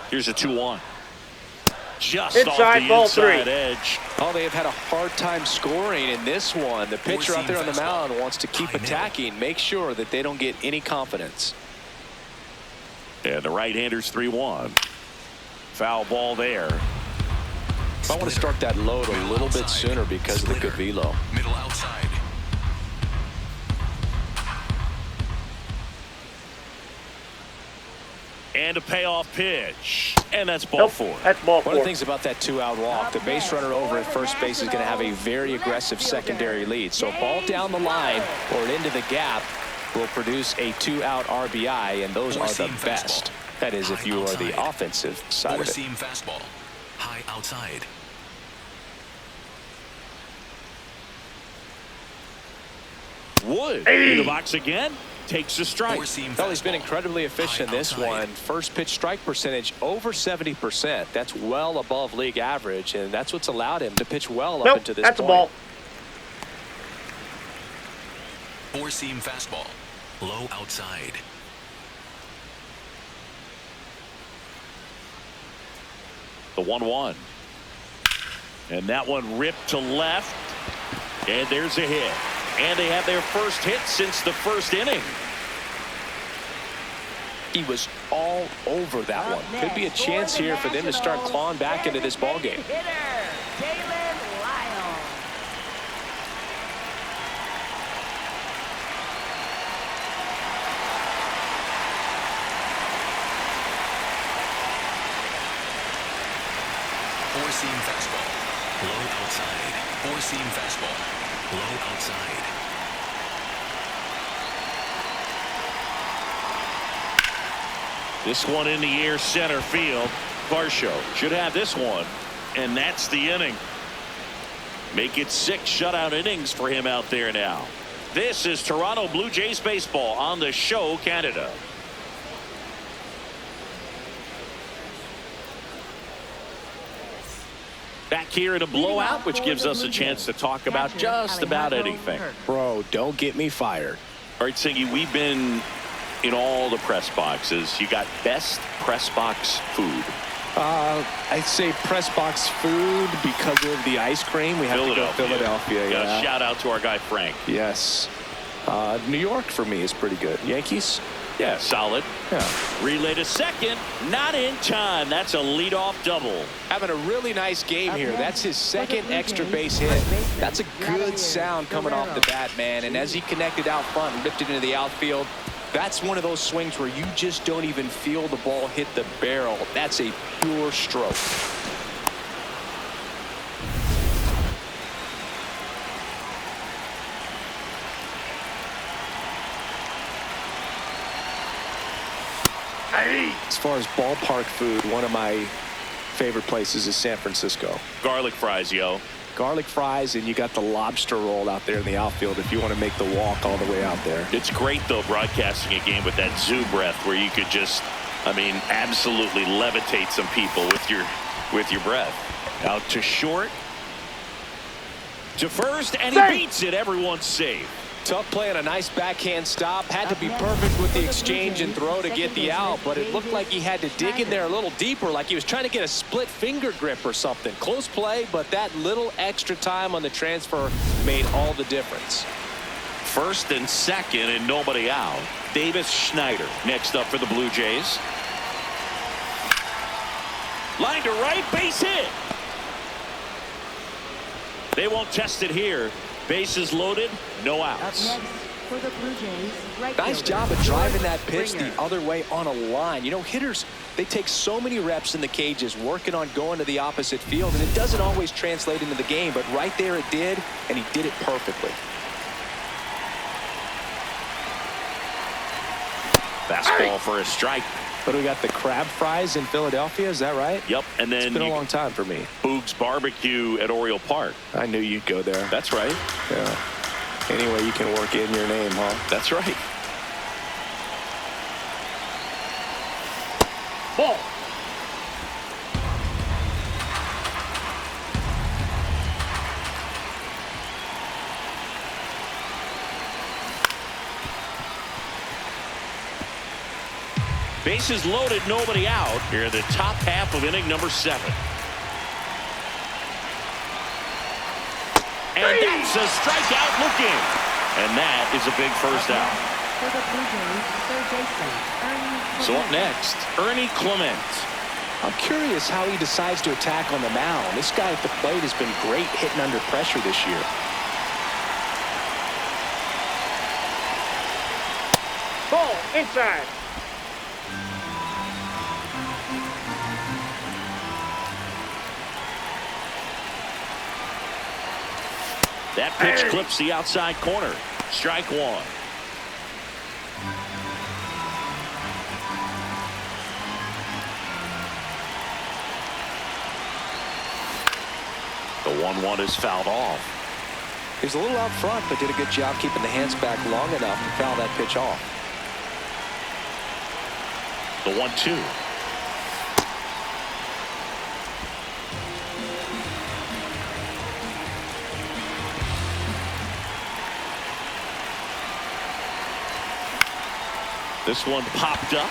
A: Here's a 2-1. Just
C: Inside,
A: off the
C: ball
A: inside
C: 3.
A: edge.
B: Oh, they have had a hard time scoring in this one. The pitcher out there on the mound wants to keep attacking, make sure that they don't get any confidence.
A: And the right-hander's 3-1. Foul ball there.
B: I want to start that load a little bit sooner because of the good velo.
D: Middle outside.
A: And a payoff pitch. And that's ball 4.
C: That's ball 4.
B: One of the things about that 2-out walk, the base runner over at first base is going to have a very aggressive secondary lead. So a ball down the line or into the gap will produce a 2-out RBI, and those are the best. That is, if you are the offensive side of it.
D: Four-seam fastball. High outside.
A: Wood in the box again. Takes a strike.
B: Well, he's been incredibly efficient in this one. First pitch strike percentage over 70%. That's well above league average, and that's what's allowed him to pitch well up into this
C: that's
B: point.
C: a ball.
D: Four-seam fastball. Low outside.
A: The 1-1. And that one ripped to left. And there's a hit. And they have their first hit since the first inning.
B: He was all over that one. Could be a chance here for them to start clawing back into this ball game.
D: Four-seam fastball. Low outside. Four-seam fastball. Low outside.
A: This one in the air center field. Varsho should have this one. And that's the inning. Make it 6 shutout innings for him out there now. This is Toronto Blue Jays baseball on the Show Canada. Back here in a blowout, which gives us a chance to talk about just about anything.
B: Bro, don't get me fired.
A: All right, Siggy, we've been in all the press boxes. You got best press box food.
B: I'd say press box food because of the ice cream. We have to go Philadelphia. Yeah.
A: Shout out to our guy Frank.
B: Yes. New York for me is pretty good. Yankees?
A: Yeah, solid.
B: Yeah.
A: Relay to second. Not in time. That's a leadoff double.
B: Having a really nice game here. That's his second extra base hit. That's a good sound coming off the bat, man. And as he connected out front and ripped it into the outfield, that's one of those swings where you just don't even feel the ball hit the barrel. That's a pure stroke. As far as ballpark food, one of my favorite places is San Francisco.
A: Garlic fries, yo.
B: Garlic fries, and you got the lobster roll out there in the outfield if you want to make the walk all the way out there.
A: It's great, though, broadcasting a game with that zoo breath where you could just, I mean, absolutely levitate some people with your breath. Out to short. To first, and he beats it. Everyone's safe.
B: Tough play on a nice backhand stop. Had to be perfect with the exchange and throw to get the out, but it looked like he had to dig in there a little deeper, like he was trying to get a split finger grip or something. Close play, but that little extra time on the transfer made all the difference.
A: First and second and nobody out. Davis Schneider next up for the Blue Jays. Line to right, base hit. They won't test it here. Bases loaded, no
E: Up
A: outs.
E: next for the Blue Jays, right
B: Nice
E: fielder,
B: job of driving that pitch
E: Springer.
B: the other way on a line. You know, hitters, they take so many reps in the cages working on going to the opposite field, and it doesn't always translate into the game, but right there it did, and he did it perfectly.
A: Fastball for a strike.
B: But we got the crab fries in Philadelphia, is that right?
A: Yep, and then
B: It's been a long time for me.
A: Boog's Barbecue at Oriole Park.
B: I knew you'd go there.
A: That's right.
B: Yeah. Anyway, you can work in your name, huh?
A: That's right.
C: Ball.
A: Bases loaded, nobody out. Here in the top half of inning number 7. And that's a strikeout looking. And that is a big first out.
E: For the Blue Jays, third baseman, Ernie
A: So up
E: Clement.
A: next, Ernie Clement.
B: I'm curious how he decides to attack on the mound. This guy at the plate has been great hitting under pressure this year.
C: Ball. Inside.
A: That pitch clips the outside corner. Strike 1. The 1-1 is fouled off.
B: He's a little out front, but did a good job keeping the hands back long enough to foul that pitch off.
A: The 1-2. This one popped up.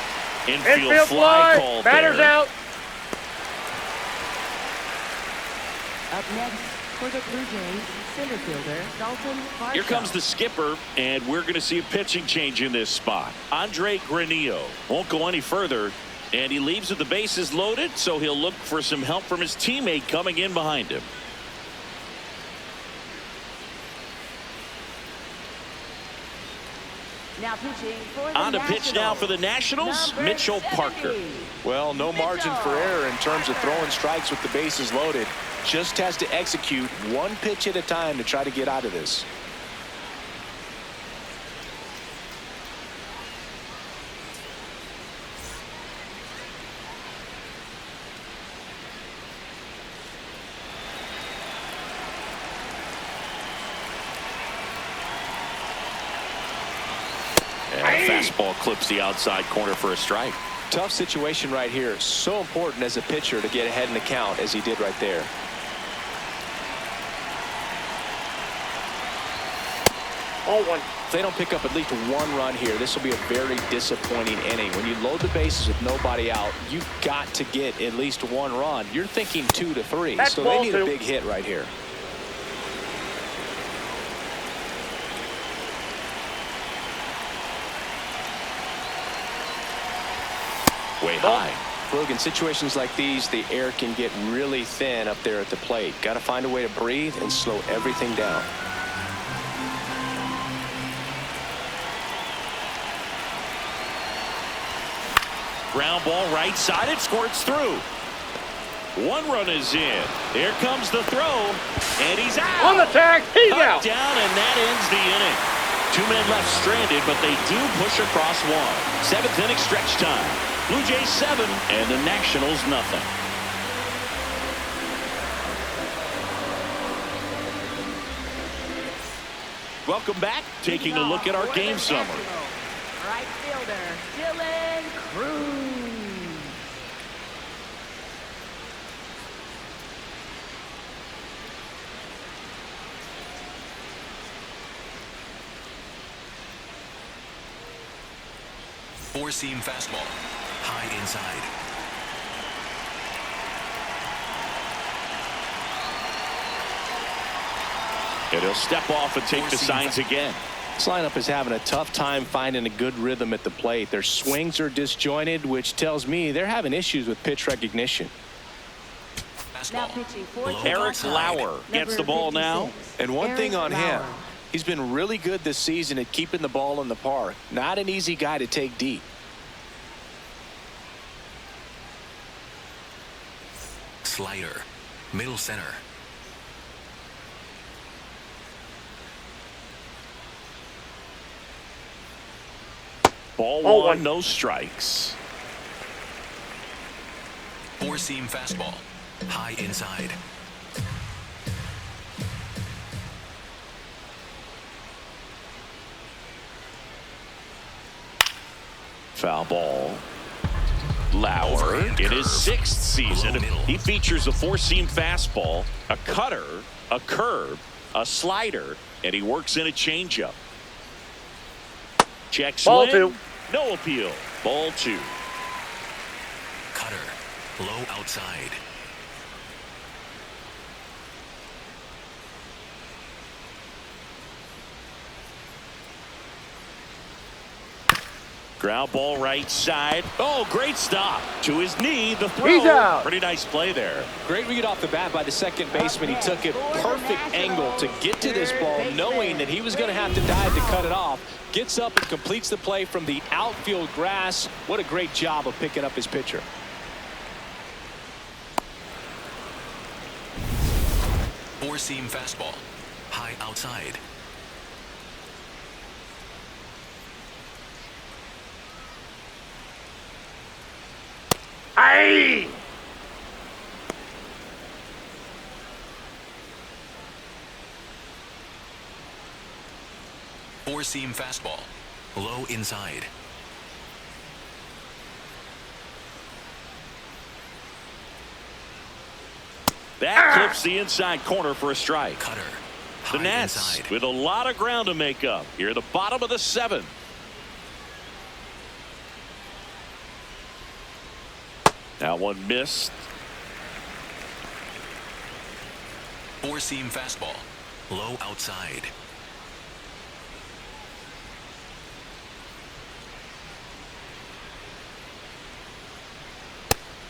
A: Infield fly called
C: Batter's
A: there.
C: out.
E: Up next for the Blue Jays, center fielder, Dalton Varsho.
A: Here comes the skipper, and we're going to see a pitching change in this spot. Andre Granillo won't go any further, and he leaves with the bases loaded, so he'll look for some help from his teammate coming in behind him.
E: Now pitching for the
A: On to pitch now for the Nationals,
E: Number
A: Mitchell
E: 70.
A: Parker.
B: Well, no margin for error in terms of throwing strikes with the bases loaded. Just has to execute one pitch at a time to try to get out of this.
A: And fastball clips the outside corner for a strike.
B: Tough situation right here. So important as a pitcher to get ahead in the count as he did right there.
C: Ball 1.
B: If they don't pick up at least one run here, this will be a very disappointing inning. When you load the bases with nobody out, you've got to get at least one run. You're thinking 2 to 3.
C: That's
B: So they
C: ball
B: need
C: 2.
B: a big hit right here.
A: Way high.
B: Look, in situations like these, the air can get really thin up there at the plate. Got to find a way to breathe and slow everything down.
A: Ground ball right side. It squirts through. One run is in. Here comes the throw. And he's out.
C: On the tag. He's
A: Cut
C: out.
A: down, and that ends the inning. 2 men left stranded, but they do push across 1. 7th inning stretch time. Blue Jays 7 and the Nationals nothing. Welcome back. Taking a look at our game summary.
E: Right fielder, Dylan Cruz.
D: Four-seam fastball. High inside.
A: And he'll step off and take the signs again.
B: This lineup is having a tough time finding a good rhythm at the plate. Their swings are disjointed, which tells me they're having issues with pitch recognition.
E: Now
D: fastball.
E: pitching for
D: Low
A: Eric
D: outside.
A: Lauer gets the ball now.
B: And one thing on him,
E: Lauer.
B: he's been really good this season at keeping the ball in the park. Not an easy guy to take deep.
D: Slider. Middle center.
A: Ball
C: Ball
A: one,
C: one.
A: no strikes.
D: Four-seam fastball. High inside.
A: Foul ball. Lauer in his 6th season. He features a four-seam fastball, a cutter, a curve, a slider, and he works in a changeup. Check
C: Ball
A: swing.
C: 2.
A: No appeal. Ball 2.
D: Cutter. Low outside.
A: Ground ball right side. Oh, great stop. To his knee, the throw.
C: He's out.
A: Pretty nice play there.
B: Great read off the bat by the second baseman. He took it perfect angle to get to this ball, knowing that he was going to have to dive to cut it off. Gets up and completes the play from the outfield grass. What a great job of picking up his pitcher.
D: Four-seam fastball. High outside.
C: Aye.
D: Four-seam fastball. Low inside.
A: That clips the inside corner for a strike.
D: Cutter.
A: The
D: High
A: Nats
D: inside.
A: with a lot of ground to make up. Here at the bottom of the 7th. That one missed.
D: Four-seam fastball. Low outside.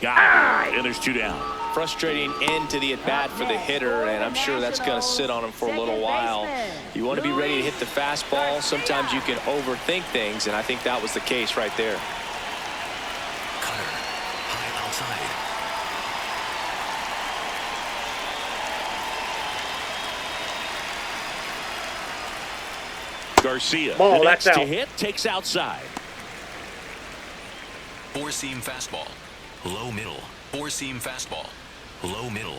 A: Got it. And there's 2 down.
B: Frustrating end to the at-bat for the hitter, and I'm sure that's going to sit on him for a little while. You want to be ready to hit the fastball. Sometimes you can overthink things, and I think that was the case right there.
D: Cutter. High outside.
A: Garcia,
C: Ball,
A: the next
C: that's
A: to
C: out.
A: hit, takes outside.
D: Four-seam fastball. Low middle. Four-seam fastball. Low middle.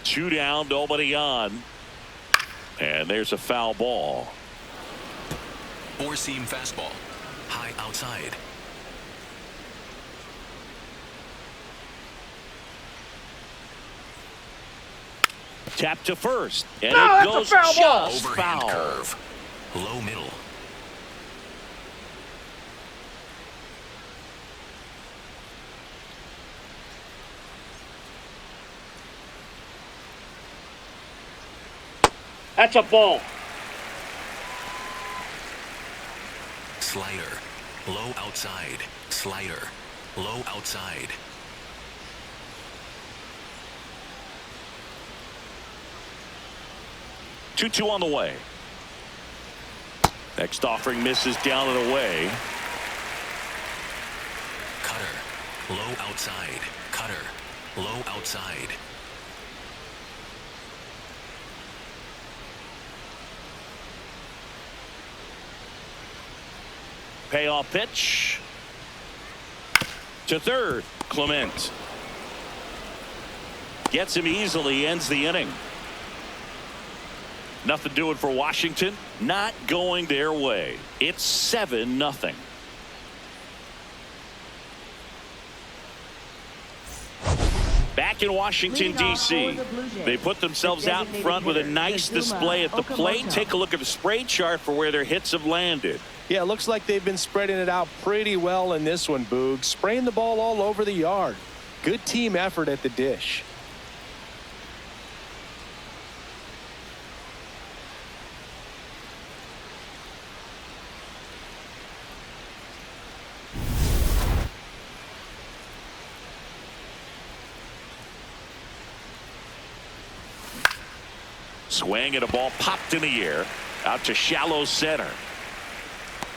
A: 2 down, nobody on. And there's a foul ball.
D: Four-seam fastball. High outside.
A: Tap to first. And
C: No,
A: it
C: that's a
A: goes
C: foul ball.
A: just
D: Overhand
A: foul.
D: curve. Low middle.
C: That's a ball.
D: Slider. Low outside. Slider. Low outside.
A: Two on the way. Next offering misses down and away.
D: Cutter. Low outside. Cutter. Low outside.
A: Payoff pitch. To third. Clement. Gets him easily, ends the inning. Nothing doing for Washington. Not going their way. It's 7-0. Back in Washington,
E: Leading off
A: D.C.,
E: for the Blue Jays,
A: they put themselves
E: the
A: out in
E: designated
A: front with a
E: hitter,
A: nice
E: Kazuma
A: display at the plate.
E: Okamoto.
A: Take a look at the spray chart for where their hits have landed.
B: Yeah, it looks like they've been spreading it out pretty well in this one, Boog. Spraying the ball all over the yard. Good team effort at the dish.
A: Swing and a ball popped in the air out to shallow center.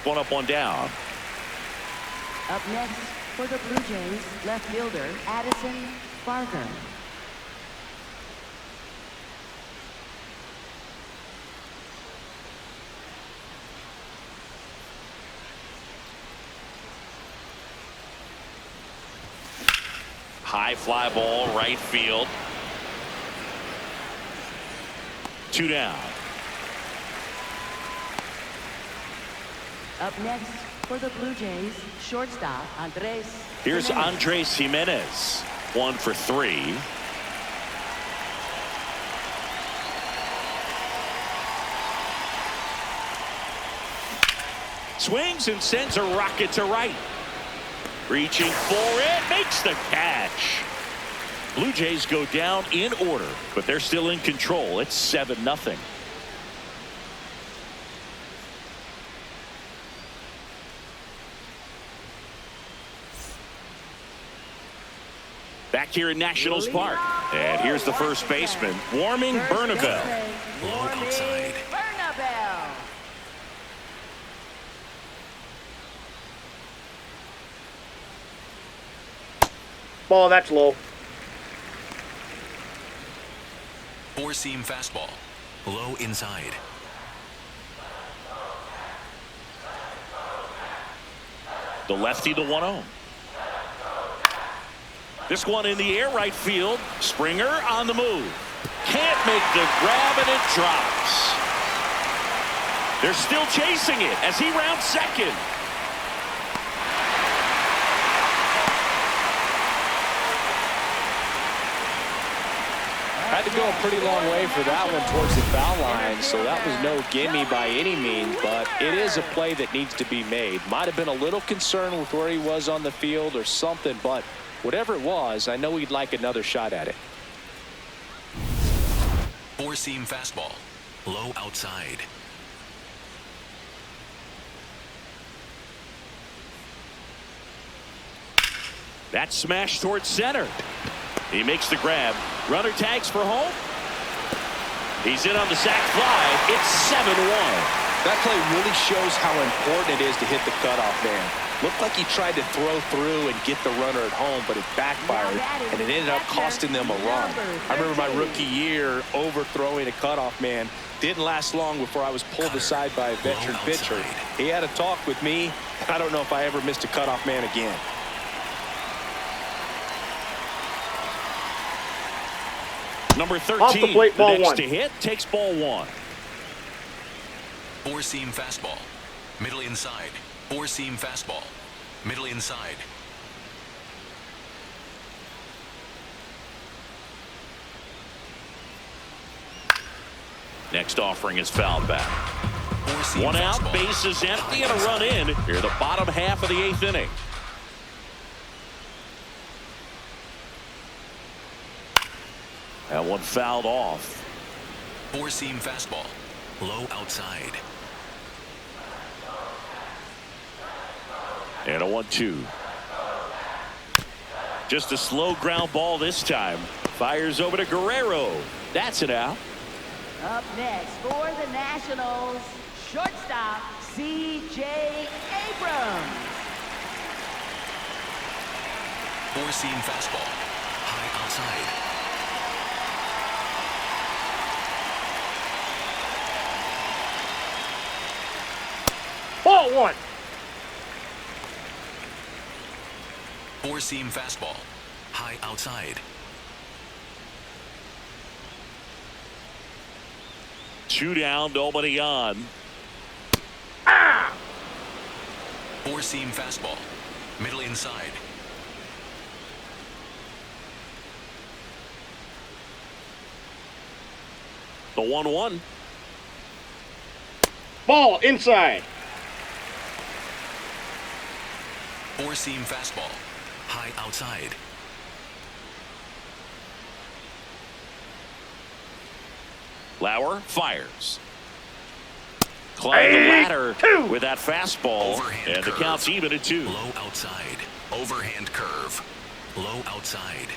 A: One up, one down.
E: Up next for the Blue Jays, left fielder Addison Barker.
A: High fly ball, right field. 2 down.
E: Up next for the Blue Jays, shortstop Andres.
A: Here's
E: Jimenez.
A: Andres Jimenez. 1 for 3. Swings and sends a rocket to right. Reaching for it, makes the catch. Blue Jays go down in order, but they're still in control. It's 7-0. Back here in Nationals Park. And here's the first baseman, Warming Bernabel.
D: Low outside.
E: Bernabel.
C: Ball, that's low.
D: Four-seam fastball. Low inside.
A: The lefty, the 1-0. This one in the air, right field. Springer on the move. Can't make the grab, and it drops. They're still chasing it as he rounds second.
B: Had to go a pretty long way for that one towards the foul line, so that was no gimme by any means, but it is a play that needs to be made. Might have been a little concerned with where he was on the field or something, but whatever it was, I know he'd like another shot at it.
D: Four-seam fastball. Low outside.
A: That smash towards center. He makes the grab. Runner tags for home. He's in on the sac fly. It's 7-1.
B: That play really shows how important it is to hit the cutoff man. Looked like he tried to throw through and get the runner at home, but it backfired, and it ended up costing them a run. I remember my rookie year overthrowing a cutoff man. Didn't last long before I was pulled aside by a veteran pitcher. He had a talk with me. I don't know if I ever missed a cutoff man again.
A: Number 13,
C: Off the plate, ball
A: next
C: 1.
A: to hit, takes ball 1.
D: Four-seam fastball. Middle inside. Four-seam fastball. Middle inside.
A: Next offering is fouled back.
D: Four-seam
A: One out,
D: fastball.
A: bases empty, and a run in. Here, the bottom half of the 8th inning. That one fouled off.
D: Four-seam fastball. Low outside.
A: And a 1-2. Just a slow ground ball this time. Fires over to Guerrero. That's it out.
E: Up next for the Nationals, shortstop C.J. Abrams.
D: Four-seam fastball. High outside.
C: Ball 1.
D: Four-seam fastball. High outside.
A: 2 down, nobody on.
D: Four-seam fastball. Middle inside.
A: The 1-1.
C: Ball inside.
D: Four-seam fastball. High outside.
A: Lauer fires. Climb the ladder with that fastball,
D: Overhand
A: and the
D: curve.
A: count's even at 2.
D: Low outside. Overhand curve. Low outside.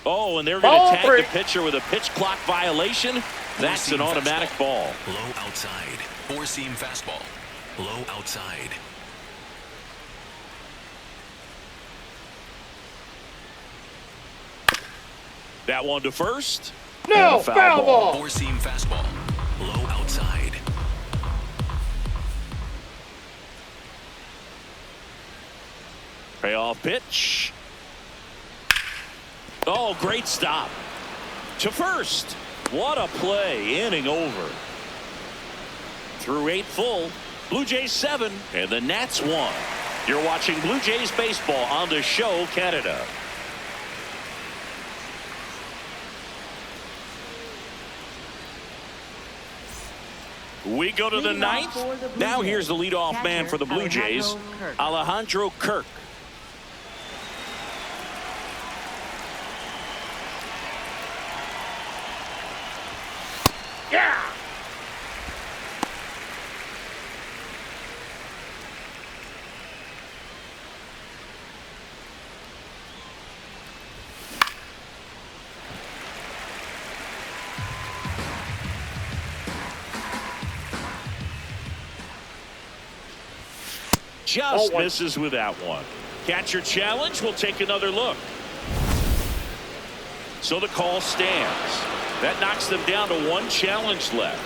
A: Oh, and they're going
C: Ball
A: to tag
C: three.
A: the pitcher with a pitch clock violation. That's an automatic ball.
D: Low outside. Four-seam fastball. Low outside.
A: That one to first.
C: No,
A: And a
C: foul ball.
D: Four-seam fastball. Low outside.
A: Payoff pitch. Oh, great stop. To first. What a play. Inning over. Through 8 full. Blue Jays 7 and the Nats 1. You're watching Blue Jays baseball on the Show Canada. We go to the
E: Leading off
A: ninth.
E: for the Blue
A: Now
E: Jays,
A: here's the leadoff man for the Blue Jays,
E: Alejandro
A: Alejandro
E: Kirk.
A: Kirk.
C: Yeah.
A: Just
C: one.
A: misses with that one. Catcher challenge. We'll take another look. So the call stands. That knocks them down to 1 challenge left.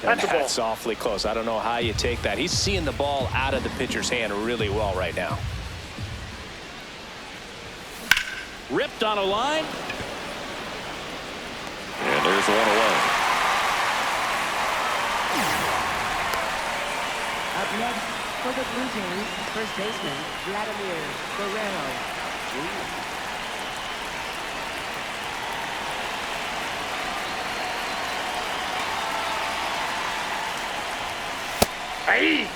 B: And
C: That's a ball.
B: that's awfully close. I don't know how you take that. He's seeing the ball out of the pitcher's hand really well right now.
A: Ripped on a line. And there's one away.
E: Up next for the Blue Jays, first baseman Vladimir Guerrero Jr.
C: Hey.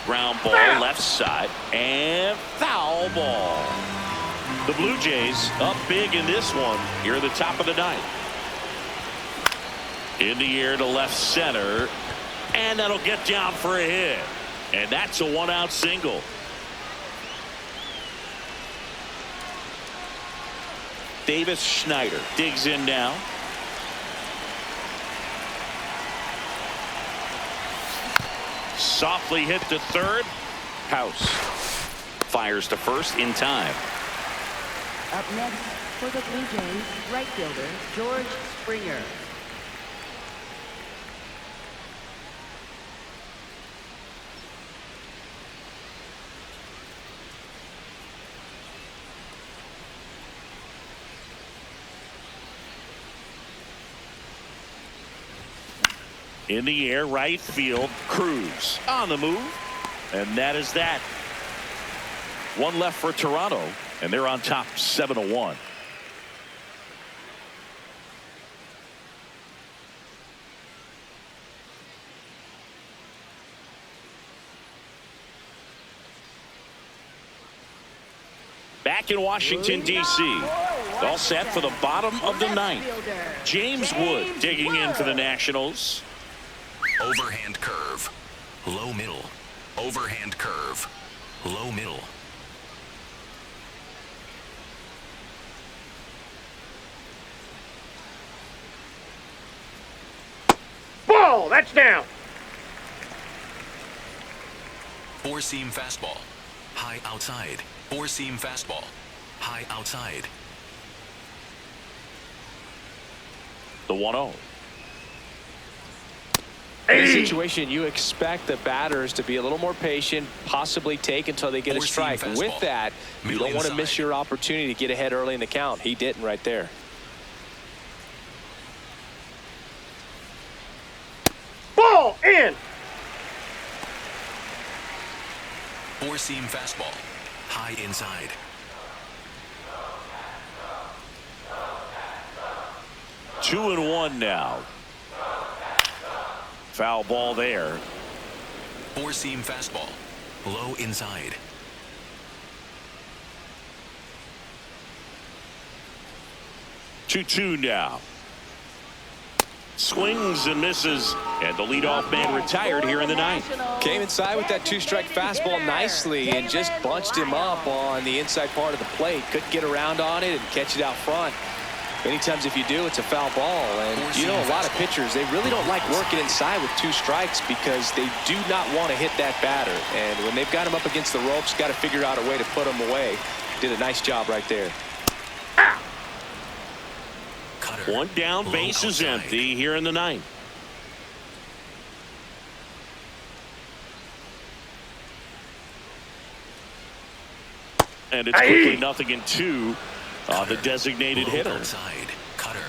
A: Ground ball left side and foul ball. The Blue Jays up big in this one here at the top of the ninth. In the air to left center, and that'll get down for a hit, and that's a 1-out single. Davis Schneider digs in now. Softly hit to third. House fires to first in time.
E: Up next for the Blue Jays, right fielder George Springer.
A: In the air, right field. Cruz on the move. And that is that. One left for Toronto, and they're on top 7-1. Back in Washington, D.C. All set for the bottom of the ninth. James Wood digging in for the Nationals.
D: Overhand curve. Low middle. Overhand curve. Low middle.
C: Ball. That's down.
D: Four-seam fastball. High outside. Four-seam fastball. High outside.
A: The 1-0.
B: In this situation, you expect the batters to be a little more patient, possibly take until they get a
D: Four-seam
B: strike.
D: fastball.
B: With that, you
D: Middle
B: don't want to miss
D: inside.
B: your opportunity to get ahead early in the count. He didn't right there.
C: Ball in.
D: Four-seam fastball. High inside.
A: Two and one now. Foul ball there.
D: Four-seam fastball. Low inside.
A: 2-2 now. Swings and misses, and the leadoff man retired here in the ninth.
B: Came inside with that two-strike fastball nicely and just bunched him up on the inside part of the plate. Couldn't get around on it and catch it out front. Many times if you do, it's a foul ball. And you know, a lot of pitchers, they really don't like working inside with two strikes because they do not want to hit that batter. And when they've got him up against the ropes, got to figure out a way to put him away. Did a nice job right there.
A: One down, base is empty here in the ninth. And it's quickly 0-2 on the designated hitter.
D: Outside. Cutter.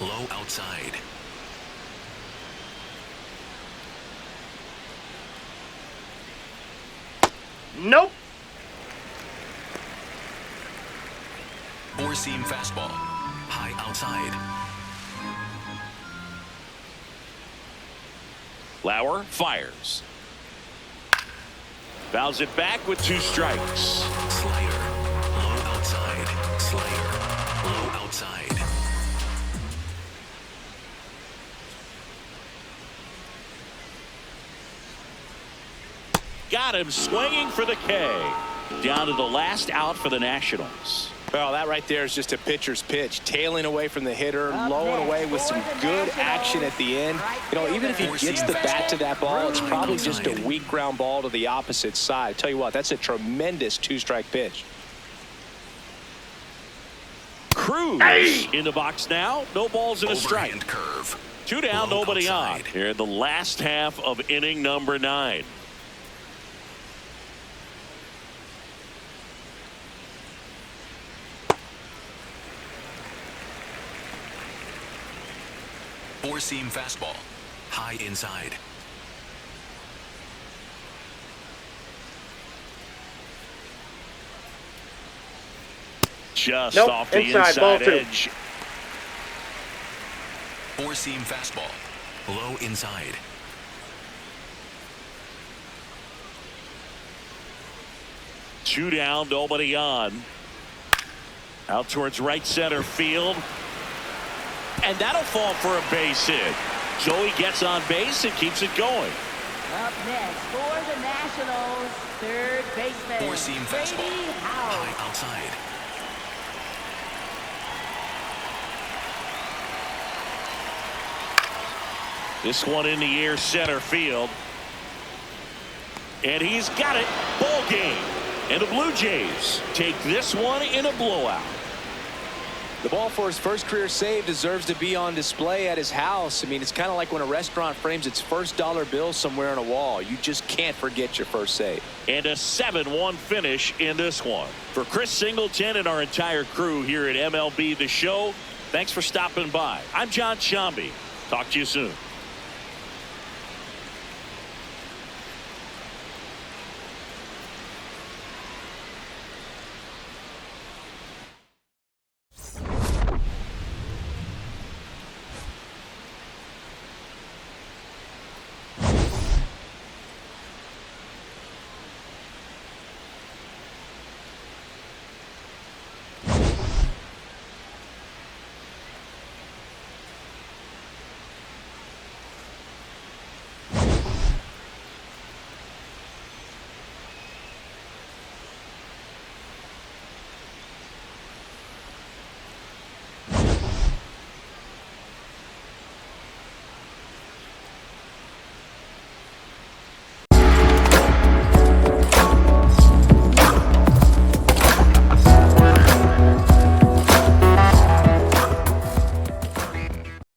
D: Low outside.
C: Nope.
D: Four-seam fastball. High outside.
A: Lauer fires. Fouls it back with 2 strikes.
D: Slider. Low outside. Slider. Low outside.
A: Got him swinging for the K. Down to the last out for the Nationals.
B: Well, that right there is just a pitcher's pitch. Tailing away from the hitter, low and away with some good action at the end. You know, even if he gets the bat to that ball, it's probably just a weak ground ball to the opposite side. Tell you what, that's a tremendous two-strike pitch.
A: Cruz in the box now. No balls and a strike.
D: Overhand curve.
A: 2 down,
D: Low
A: nobody on.
D: outside.
A: Here in the last half of inning number 9.
D: Four-seam fastball. High inside.
A: Just
C: Nope,
A: off the
C: inside, ball
A: inside
C: 2.
A: edge.
D: Four-seam fastball. Low inside.
A: Two down, nobody on. Out towards right center field. And that'll fall for a base hit. Joey gets on base and keeps it going.
E: Up next for the Nationals, third baseman,
D: Four-seam fastball.
E: House.
D: High outside.
A: This one in the air, center field. And he's got it. Ball game. And the Blue Jays take this one in a blowout.
B: The ball for his first career save deserves to be on display at his house. I mean, it's kind of like when a restaurant frames its first dollar bill somewhere on a wall. You just can't forget your first save.
A: And a 7-1 finish in this one. For Chris Singleton and our entire crew here at MLB The Show, thanks for stopping by. I'm John Shambi. Talk to you soon.